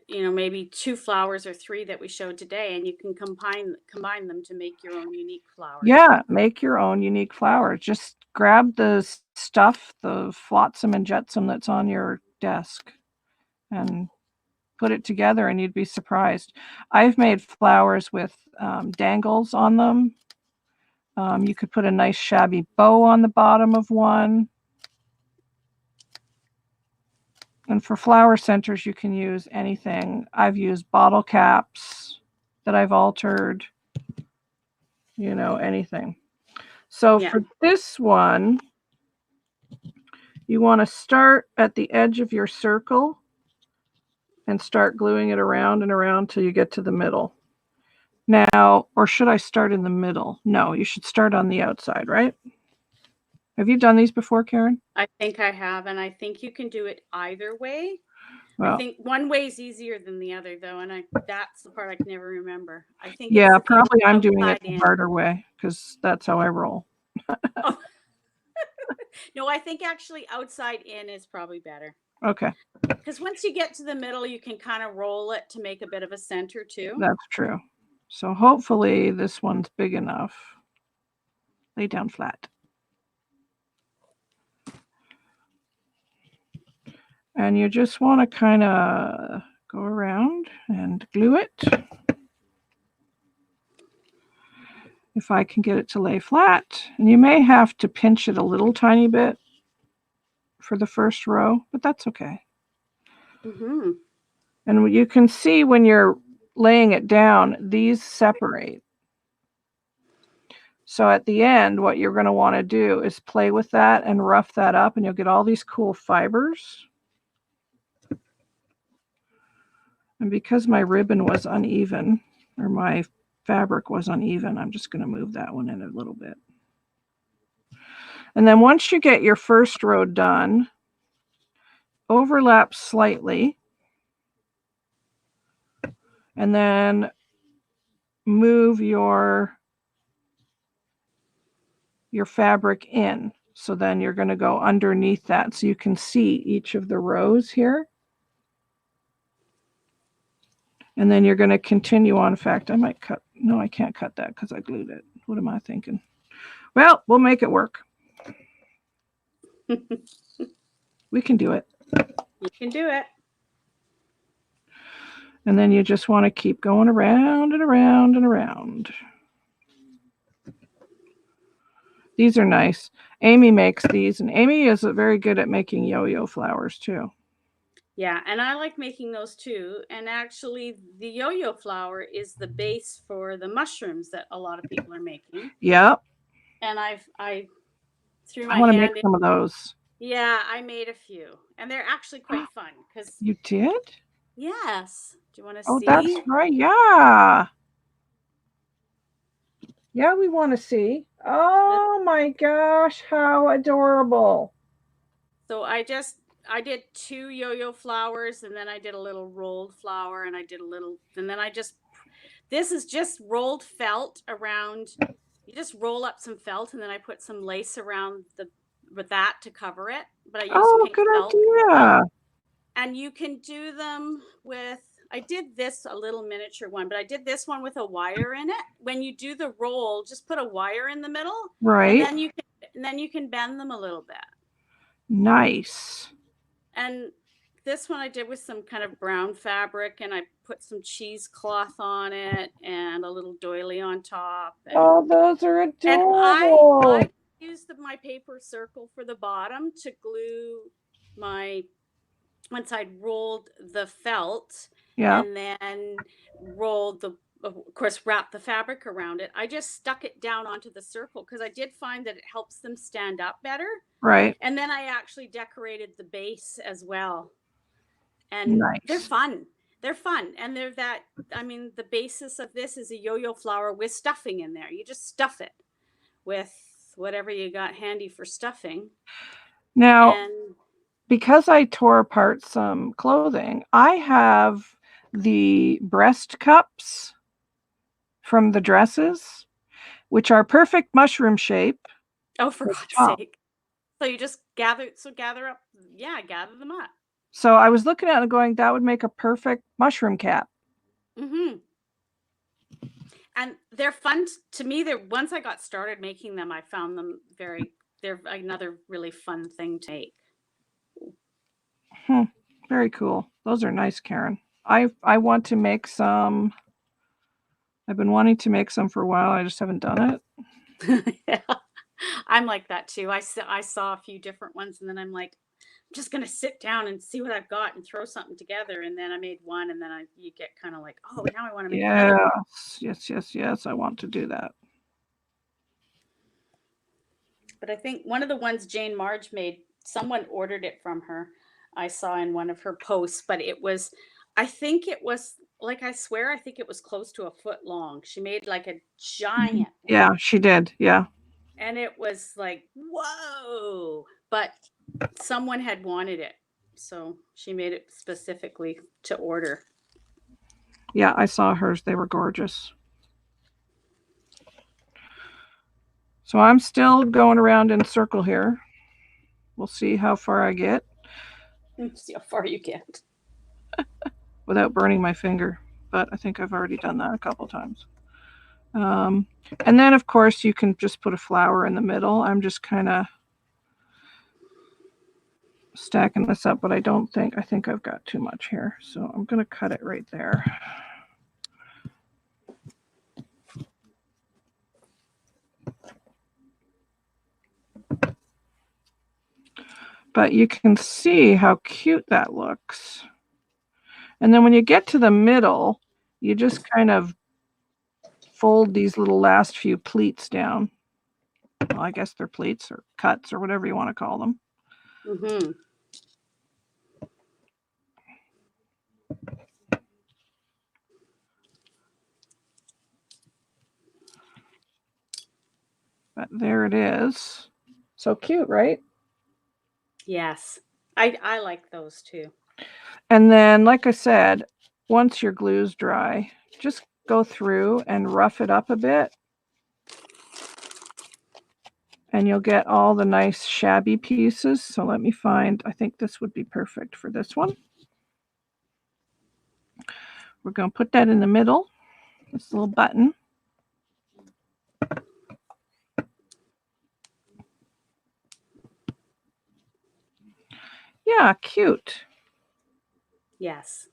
maybe 2 flowers or 3 that we showed today, and you can combine them to make your own unique flowers. Yeah, make your own unique flower. Just grab the stuff, the flotsam and jetsam that's on your desk, and put it together, and you'd be surprised. I've made flowers with dangles on them. You could put a nice shabby bow on the bottom of one. And for flower centers, you can use anything. I've used bottle caps that I've altered, anything. So for this one, you want to start at the edge of your circle and start gluing it around and around till you get to the middle. Now, or should I start in the middle? No, you should start on the outside, right? Have you done these before, Karen? I think I have, and I think you can do it either way. Well, I think one way is easier than the other, though, and that's the part I can never remember. I think yeah, it's probably I'm doing it outside the harder way because that's how I roll. Oh. No, I think actually outside in is probably better. Okay. Because once you get to the middle, you can kind of roll it to make a bit of a center too. That's true. So hopefully this one's big enough. Lay down flat. And you just want to kind of go around and glue it. If I can get it to lay flat. And you may have to pinch it a little tiny bit for the first row, but that's okay. Mm-hmm. And you can see when you're laying it down, these separate. So at the end, what you're going to want to do is play with that and rough that up, and you'll get all these cool fibers. And because my ribbon was uneven, or my fabric was uneven, I'm just going to move that one in a little bit. And then once you get your first row done, overlap slightly, and then move your fabric in. So then you're going to go underneath that so you can see each of the rows here. And then you're going to continue on. In fact, I might cut. No, I can't cut that because I glued it. What am I thinking? Well, we'll make it work. We can do it. You can do it. And then you just want to keep going around and around and around. These are nice. Amy makes these, and Amy is very good at making yo-yo flowers too. Yeah, and I like making those too. And actually, the yo-yo flower is the base for the mushrooms that a lot of people are making. Yep. And I threw my I want to hand make some of those. Yeah, I made a few, and they're actually quite fun because. You did? Yes. Do you want to see? Oh, that's right. Yeah. Yeah, we want to see. Oh my gosh, how adorable. So I did 2 yo-yo flowers, and then I did a little rolled flower, and I did a little, and then this is just rolled felt around. You just roll up some felt, and then I put some lace around with that to cover it. But I used pink good felt. idea. And you can do them with, I did this a little miniature one, but I did this one with a wire in it. When you do the roll, just put a wire in the middle, and Right. then you can bend them a little bit. Nice. And this one I did with some kind of brown fabric, and I put some cheesecloth on it and a little doily on top. Oh, those are And adorable. I used my paper circle for the bottom to glue my, once I'd rolled the felt Yeah. and then rolled the, of course, wrapped the fabric around it, I just stuck it down onto the circle because I did find that it helps them stand up better. Right. And then I actually decorated the base as well. And they're Nice. fun. They're fun. And they're that, I mean, the basis of this is a yo-yo flower with stuffing in there. You just stuff it with whatever you got handy for stuffing. Now, And because I tore apart some clothing, I have the breast cups from the dresses, which are perfect mushroom shape. oh, for With God's top. sake. So you just gather up, yeah, gather them up. So I was looking at it and going, that would make a perfect mushroom cap. Mm-hmm. And they're fun to me. They're, once I got started making them, I found them they're another really fun thing to make. Very cool. Those are nice, Karen. I want to make some. I've been wanting to make some for a while. I just haven't done it. Yeah. I'm like that too. I saw a few different ones and then I'm like, I'm just going to sit down and see what I've got and throw something together. And then I made one and then you get kind of like, oh, now I want to make another one. Yes. I want to do that. But I think one of the ones Jane Marge made, someone ordered it from her. I saw in one of her posts, but it was, I think it was like, I swear, I think it was close to a foot long. She made like a giant Yeah, one. she did. Yeah. And it was like, whoa. But someone had wanted it. So she made it specifically to order. Yeah, I saw hers. They were gorgeous. So I'm still going around in a circle here. We'll see how far I get See how far you get. without burning my finger. But I think I've already done that a couple times. And then, of course, you can just put a flower in the middle. I'm just kind of stacking this up, but I think I've got too much here. So I'm going to cut it right there. But you can see how cute that looks. And then when you get to the middle, you just kind of fold these little last few pleats down. Well, I guess they're pleats or cuts or whatever you want to call them. Mm-hmm. But there it is. So cute, right? Yes. I like those too. And then, like I said, once your glue's dry, just go through and rough it up a bit. And you'll get all the nice shabby pieces. So let me find, I think this would be perfect for this one. We're going to put that in the middle, this little button. Yeah, cute. Yes.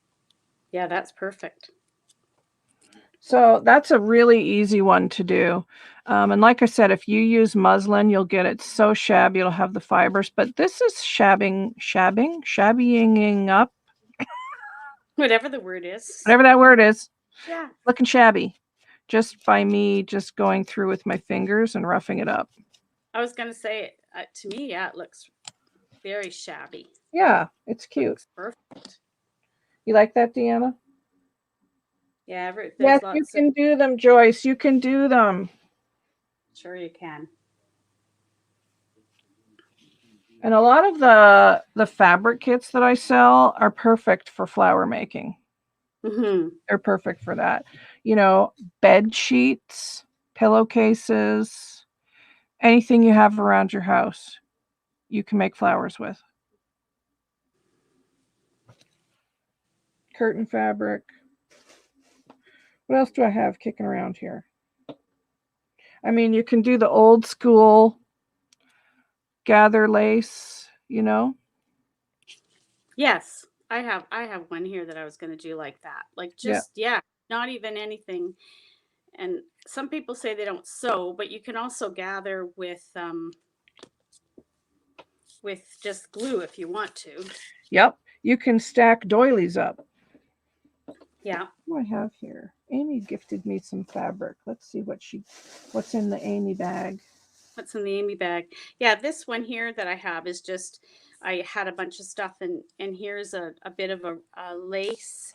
Yeah, that's perfect. So that's a really easy one to do. And like I said, if you use muslin, you'll get it so shabby, it'll have the fibers. But this is shabbying up. Whatever the word is. Whatever that word is. Yeah. Looking shabby. Just by me just going through with my fingers and roughing it up. I was going to say, to me, yeah, it looks very shabby. Yeah, it's cute. It looks perfect. You like that, Deanna? Yeah, yes, you can do them, Joyce. You can do them. Sure you can. And a lot of the fabric kits that I sell are perfect for flower making. Mm-hmm. They're perfect for that. You know, bed sheets, pillowcases, anything you have around your house, you can make flowers with. curtain fabric. What else do I have kicking around here? I mean, you can do the old school gather lace, you know? Yes, I have one here that I was gonna do like that. Like Yeah. just yeah, not even anything. And some people say they don't sew, but you can also gather with just glue if you want to. Yep. You can stack doilies up. Yeah. What do I have here? Amy gifted me some fabric. Let's see what's in the Amy bag. What's in the Amy bag? Yeah, this one here that I have is just I had a bunch of stuff and here's a bit of a lace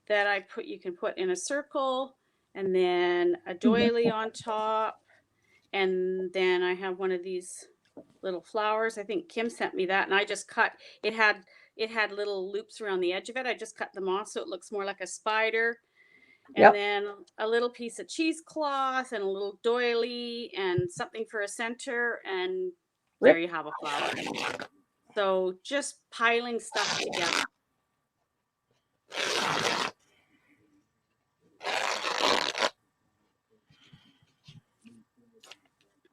that I put you can put in a circle and then a doily on top. And then I have one of these little flowers. I think Kim sent me that and I just cut it had little loops around the edge of it. I just cut them off so it looks more like a spider. And Yep. then a little piece of cheesecloth and a little doily and something for a center and there Rip. you have a flower. So just piling stuff together.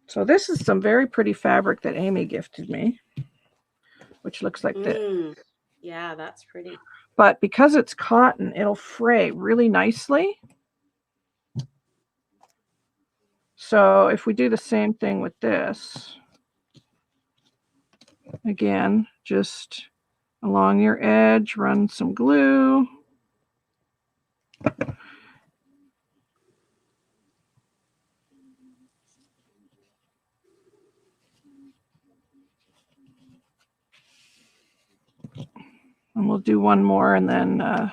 So this is some very pretty fabric that Amy gifted me, which looks like this. Yeah, that's pretty. But because it's cotton, it'll fray really nicely. So if we do the same thing with this, again, just along your edge, run some glue. And we'll do one more and then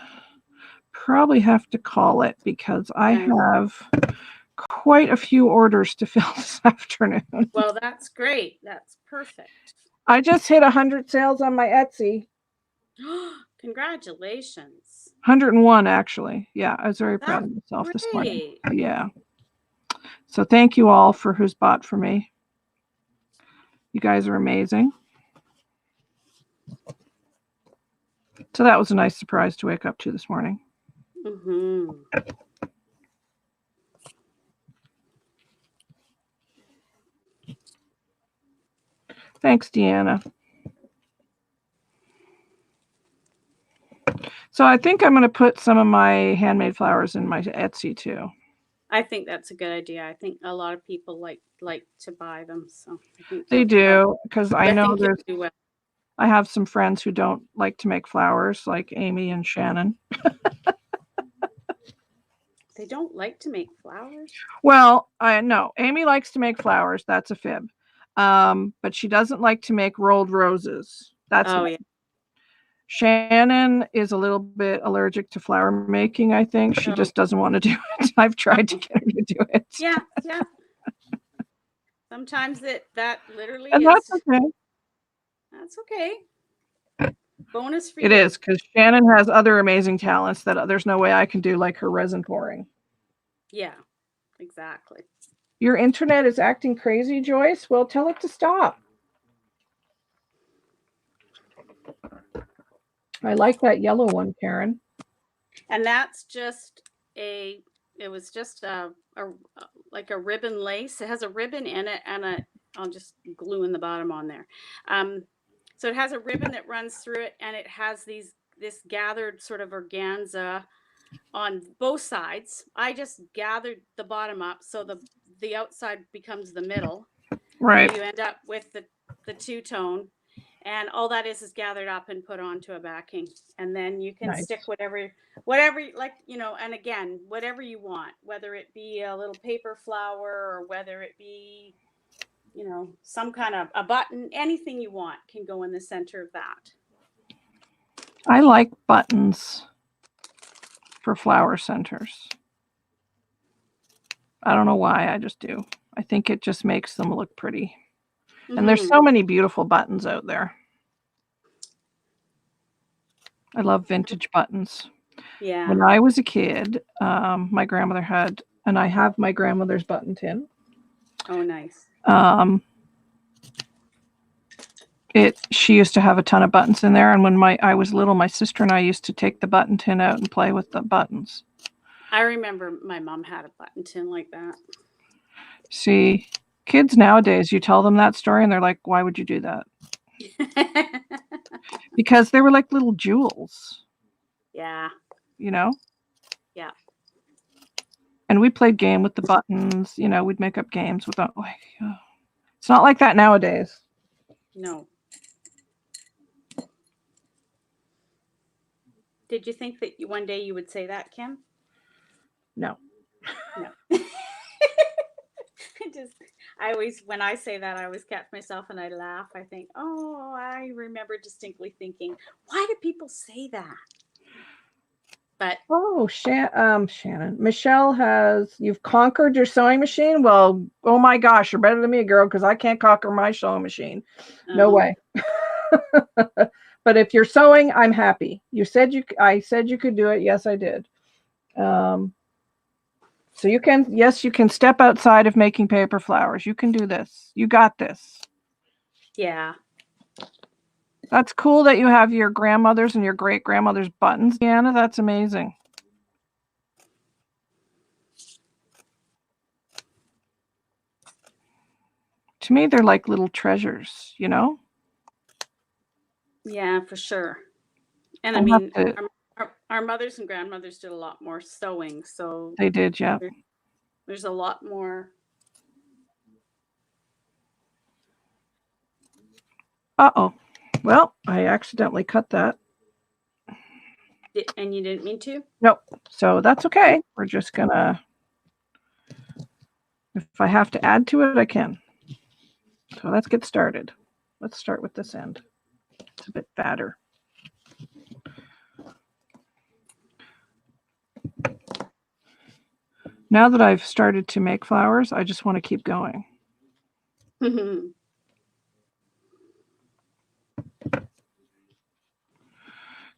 probably have to call it because I have quite a few orders to fill this afternoon. Well, that's great. That's perfect. I just hit 100 sales on my Etsy. Congratulations. 101 actually. Yeah, I was very proud of myself this morning. Yeah. So thank you all for who's bought for me. You guys are amazing. So that was a nice surprise to wake up to this morning. Mm-hmm. Thanks, Deanna. So I think I'm going to put some of my handmade flowers in my Etsy too. I think that's a good idea. I think a lot of people like to buy them, so I think they do because I know there's. Well. I have some friends who don't like to make flowers, like Amy and Shannon. They don't like to make flowers? Well, I know Amy likes to make flowers. That's a fib. But she doesn't like to make rolled roses. That's yeah. Shannon is a little bit allergic to flower making, I think. She just doesn't want to do it. I've tried to get her to do it. Yeah. Sometimes that literally and is. That's okay. That's okay. Bonus for you. It is because Shannon has other amazing talents that there's no way I can do, like her resin pouring. Yeah, exactly. Your internet is acting crazy, Joyce? Well, tell it to stop. I like that yellow one, Karen. And that's just it was just like a ribbon lace. It has a ribbon in it and I'll just glue in the bottom on there. So it has a ribbon that runs through it and it has this gathered sort of organza on both sides. I just gathered the bottom up so the outside becomes the middle. Right. So you end up with the two-tone. And all that is gathered up and put onto a backing. And then you can stick whatever, like, and again, whatever you want, whether it be a little paper flower or whether it be, some kind of a button, anything you want can go in the center of that. I like buttons for flower centers. I don't know why, I just do. I think it just makes them look pretty. And there's so many beautiful buttons out there. I love vintage buttons. Yeah. When I was a kid, my grandmother had, and I have my grandmother's button tin. Oh, nice. She used to have a ton of buttons in there, and when I was little, my sister and I used to take the button tin out and play with the buttons. I remember my mom had a button tin like that. See, kids nowadays, you tell them that story and they're like, why would you do that? Because they were like little jewels. Yeah. You know? Yeah. And we played game with the buttons. You know, we'd make up games with that. It's not like that nowadays. No. Did you think that one day you would say that, Kim? No. No. I always, when I say that, I always catch myself and I laugh. I think, oh, I remember distinctly thinking, why do people say that? But oh, Shannon, Michelle you've conquered your sewing machine. Well, oh my gosh, you're better than me, girl, because I can't conquer my sewing machine. No way. But if you're sewing, I'm happy. I said you could do it. Yes, I did. So you can step outside of making paper flowers. You can do this. You got this. Yeah. That's cool that you have your grandmother's and your great grandmother's buttons, Deanna. That's amazing. To me, they're like little treasures, you know? Yeah, for sure. And I mean, our mothers and grandmothers did a lot more sewing, so they did, yeah. There's a lot more. Uh-oh. Well, I accidentally cut that. And you didn't mean to? Nope. So that's okay. We're just gonna, if I have to add to it, I can. So let's get started. Let's start with this end. It's a bit fatter. Now that I've started to make flowers, I just want to keep going.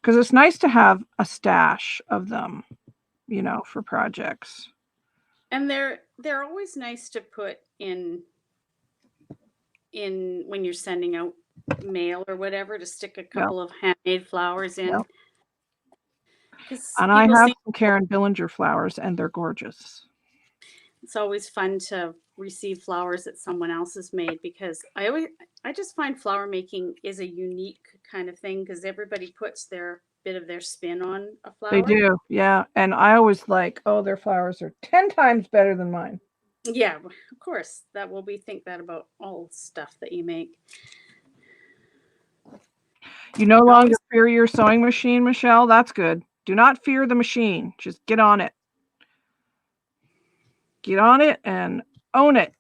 Because it's nice to have a stash of them, you know, for projects. And they're always nice to put in when you're sending out mail or whatever, to stick a couple of handmade flowers in. And I have some Karen Billinger flowers, and they're gorgeous. It's always fun to receive flowers that someone else has made, because I just find flower making is a unique kind of thing, because everybody puts their bit of their spin on a flower. They do, yeah. And I always like, oh, their flowers are 10 times better than mine. Yeah, of course. We think that about all stuff that you make. You no longer fear your sewing machine, Michelle. That's good. Do not fear the machine. Just get on it. Get on it and own it.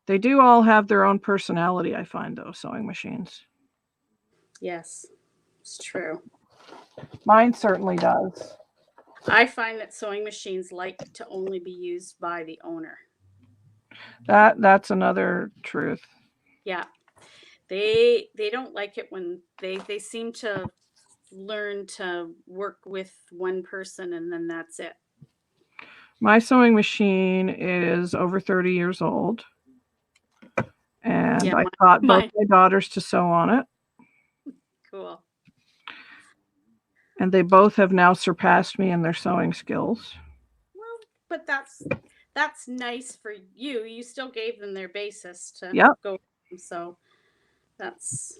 They do all have their own personality, I find, though, sewing machines. Yes, it's true. Mine certainly does. I find that sewing machines like to only be used by the owner. That's another truth. Yeah. They don't like it when they seem to learn to work with one person and then that's it. My sewing machine is over 30 years old. And I taught both my daughters to sew on it. Cool. And they both have now surpassed me in their sewing skills. Well, but that's nice for you. You still gave them their basis to go with, so that's.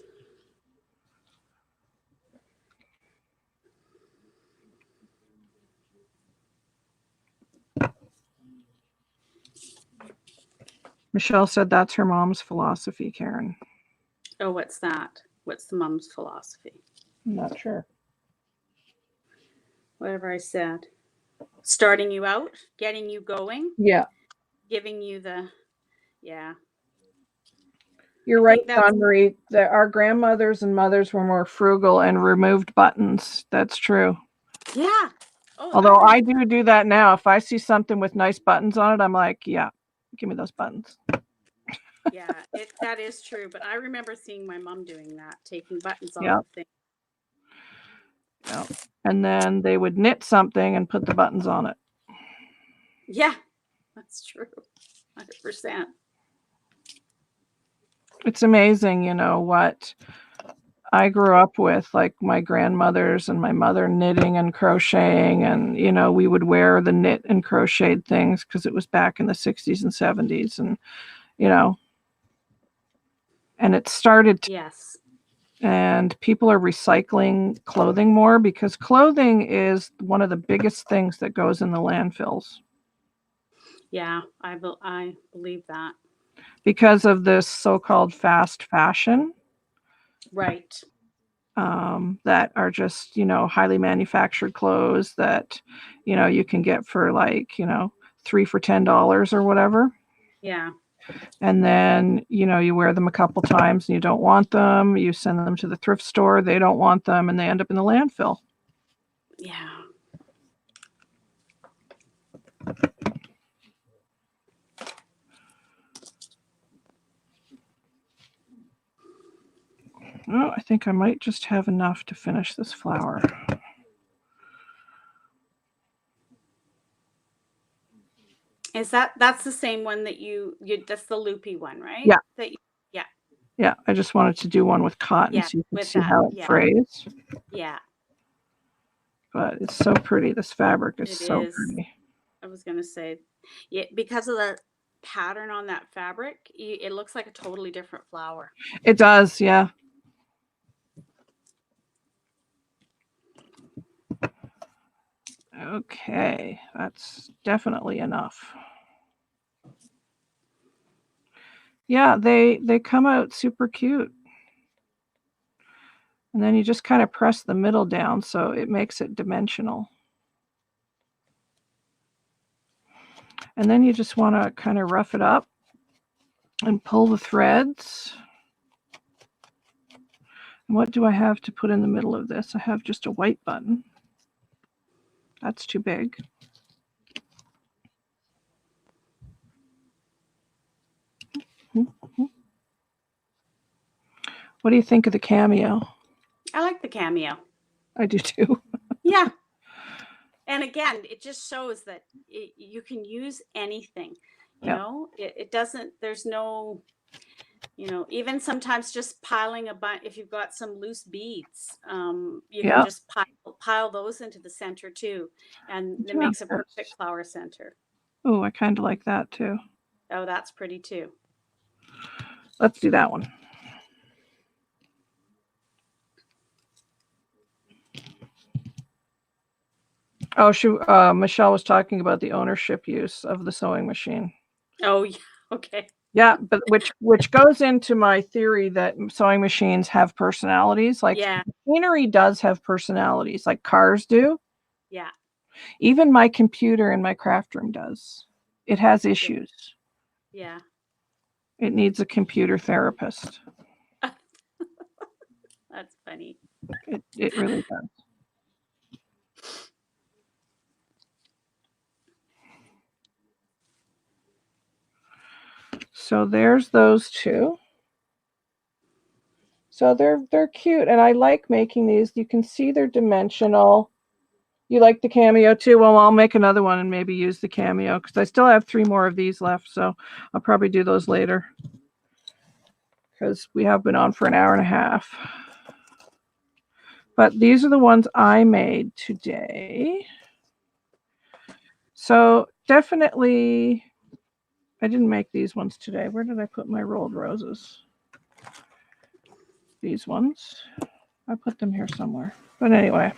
Michelle said that's her mom's philosophy, Karen. Oh, what's that? What's the mom's philosophy? I'm not sure. Whatever I said. Starting you out, getting you going. Yeah. Giving you the, yeah. You're right, John Marie. Our grandmothers and mothers were more frugal and removed buttons. That's true. Yeah. Oh, although I do that now. If I see something with nice buttons on it, I'm like, yeah, give me those buttons. Yeah, that is true. But I remember seeing my mom doing that, taking buttons off of things. Yeah. And then they would knit something and put the buttons on it. Yeah, that's true. 100%. It's amazing, you know, what I grew up with, like my grandmothers and my mother knitting and crocheting, and you know, we would wear the knit and crocheted things because it was back in the 60s and 70s, and you know, and it started Yes. and people are recycling clothing more because clothing is one of the biggest things that goes in the landfills Yeah, I believe that. because of this so-called fast fashion, Right. that are just, you know, highly manufactured clothes that, you know, you can get for like, you know, 3 for $10 or whatever. Yeah. And then, you know, you wear them a couple times and you don't want them. You send them to the thrift store, they don't want them, and they end up in the landfill. Yeah. Oh, I think I might just have enough to finish this flower. That's the same one that you that's the loopy one, right? Yeah, That you, yeah. yeah. I just wanted to do one with cotton Yeah, so you could with see that. how it Yeah. frays. Yeah. But it's so pretty. This fabric is It so is. pretty. I was going to say, yeah, because of the pattern on that fabric, it looks like a totally different flower. It does, yeah. Okay, that's definitely enough. Yeah, they come out super cute. And then you just kind of press the middle down so it makes it dimensional. And then you just want to kind of rough it up and pull the threads. And what do I have to put in the middle of this? I have just a white button. That's too big. What do you think of the cameo? I like the cameo. I do too. Yeah. And again, it just shows that you can use anything. You Yeah. know, it doesn't, there's no, you know, even sometimes just piling a bunch, if you've got some loose beads, you can Yeah. just pile those into the center too. And it Yeah. makes a perfect flower center. Oh, I kind of like that too. Oh, that's pretty too. Let's do that one. Oh, Michelle was talking about the ownership use of the sewing machine. Oh, yeah. Okay. Yeah, but which goes into my theory that sewing machines have personalities. Like Yeah. machinery does have personalities, like cars do. Yeah. Even my computer in my craft room does. It has Yeah. issues. Yeah. It needs a computer therapist. That's funny. It really does. So there's those two. So they're cute, and I like making these. You can see they're dimensional. You like the cameo too? Well, I'll make another one and maybe use the cameo because I still have 3 more of these left, so I'll probably do those later because we have been on for an hour and a half. But these are the ones I made today. So definitely, I didn't make these ones today. Where did I put my rolled roses? These ones. I put them here somewhere. But anyway,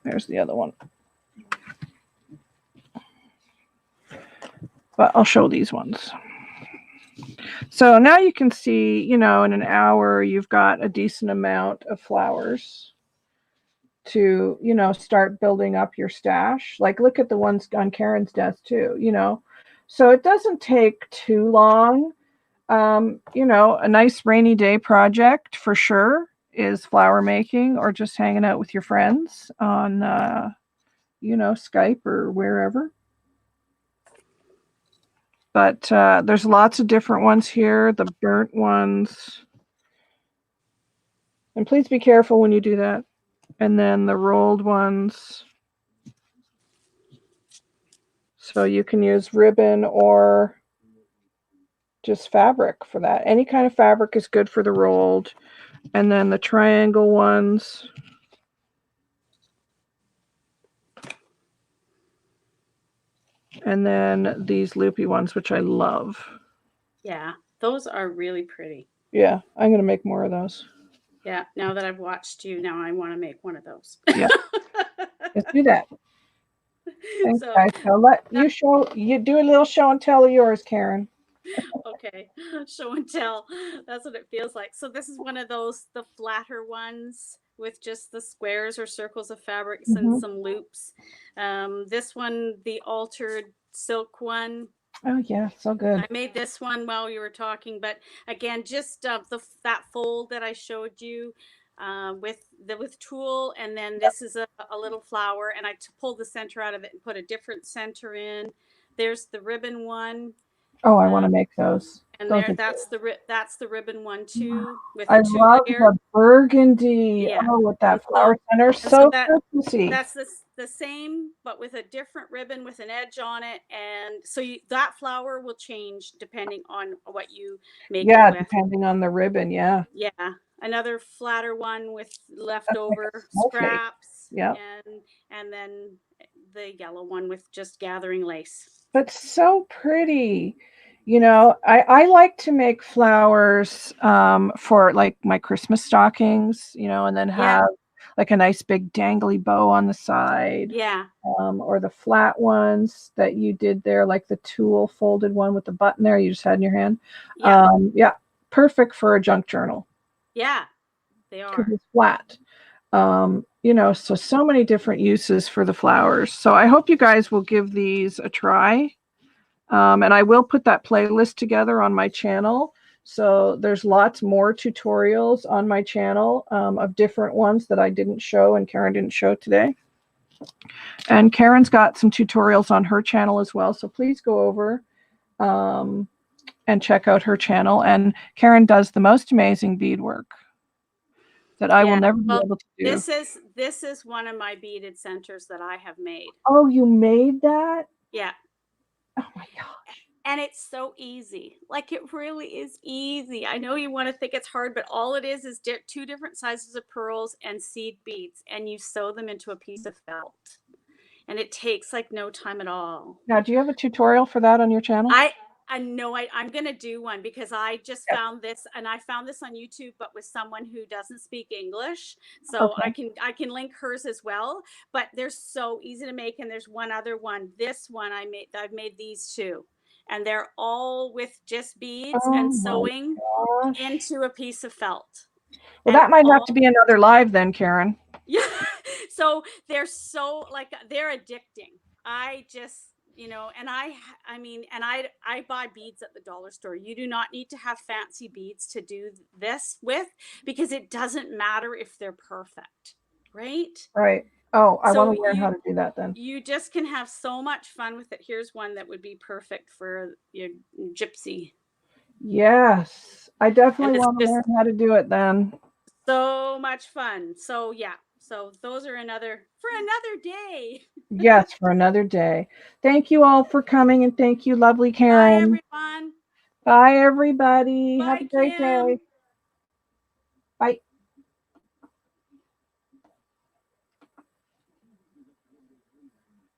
there's the other one. But I'll show these ones. So now you can see, you know, in an hour, you've got a decent amount of flowers to, you know, start building up your stash. Like, look at the ones on Karen's desk too, you know. So it doesn't take too long. You know, a nice rainy day project for sure is flower making or just hanging out with your friends on, you know, Skype or wherever. But there's lots of different ones here, the burnt ones. And please be careful when you do that. And then the rolled ones. So you can use ribbon or just fabric for that. Any kind of fabric is good for the rolled. And then the triangle ones. And then these loopy ones, which I love. Yeah, those are really pretty. Yeah, I'm going to make more of those. Yeah, now that I've watched you, now I want to make one of those. Yeah, let's do that. Thanks, So, guys. I'll let you do a little show and tell of yours, Karen. okay, show and tell. That's what it feels like. So this is one of those, the flatter ones with just the squares or circles of fabrics and Mm-hmm. some loops. This one, the altered silk one. Oh, yeah, so good. I made this one while you were talking, but again, just that fold that I showed you with tulle, and then this is a little flower, and I pulled the center out of it and put a different center in. There's the ribbon one, Oh, I want to make those. and Those there are that's the ribbon one too with I the two love layer. the burgundy. Yeah, Oh, with and that flower center, so so Christmassy. that's the same, but with a different ribbon with an edge on it, and so that flower will change depending on what you make it Yeah, with. depending on the ribbon. Yeah, Yeah, another flatter one with that's like leftover a snowflake. scraps, Yeah, and then the yellow one with just gathering lace. but so pretty. You know, I like to make flowers for like my Christmas stockings, you know, and then Yeah, have like a nice big dangly bow on the side, yeah, or the flat ones that you did there, like the tulle folded one with the button there you just had in your hand. yeah, Yeah, perfect for a junk journal yeah, they because are. it's flat. You know, so many different uses for the flowers. So I hope you guys will give these a try. And I will put that playlist together on my channel. So there's lots more tutorials on my channel of different ones that I didn't show and Karen didn't show today. And Karen's got some tutorials on her channel as well. So please go over and check out her channel. And Karen does the most amazing beadwork that I will Yeah. never be Well, able to do. this is one of my beaded centers that I have made. Oh, you made that? Yeah. Oh my gosh. And it's so easy. Like it really is easy. I know you want to think it's hard, but all it is two different sizes of pearls and seed beads, and you sew them into a piece of felt. And it takes like no time at all. Now, do you have a tutorial for that on your channel? I know I'm going to do one because I just Yes. found this, and I found this on YouTube, but with someone who doesn't speak English. So Okay. I can link hers as well, but they're so easy to make. And there's one other one. This one I've made these two, and they're all with just beads Oh and my sewing gosh. into a piece of felt. Well, And that might have all to be another live then, Karen. yeah. So they're so like they're addicting. I just and I mean, and I buy beads at the dollar store. You do not need to have fancy beads to do this with, because it doesn't matter if they're perfect, right? Right. Oh, I So want to learn how to do that then. you just can have so much fun with it. Here's one that would be perfect for your gypsy. Yes. I And definitely it's want to just learn how to do it then. so much fun. So yeah. So those are for another day. Yes, for another day. Thank you all for coming and thank you, lovely Bye Karen. everyone. Bye, everybody. Have a Bye, great day. Kim.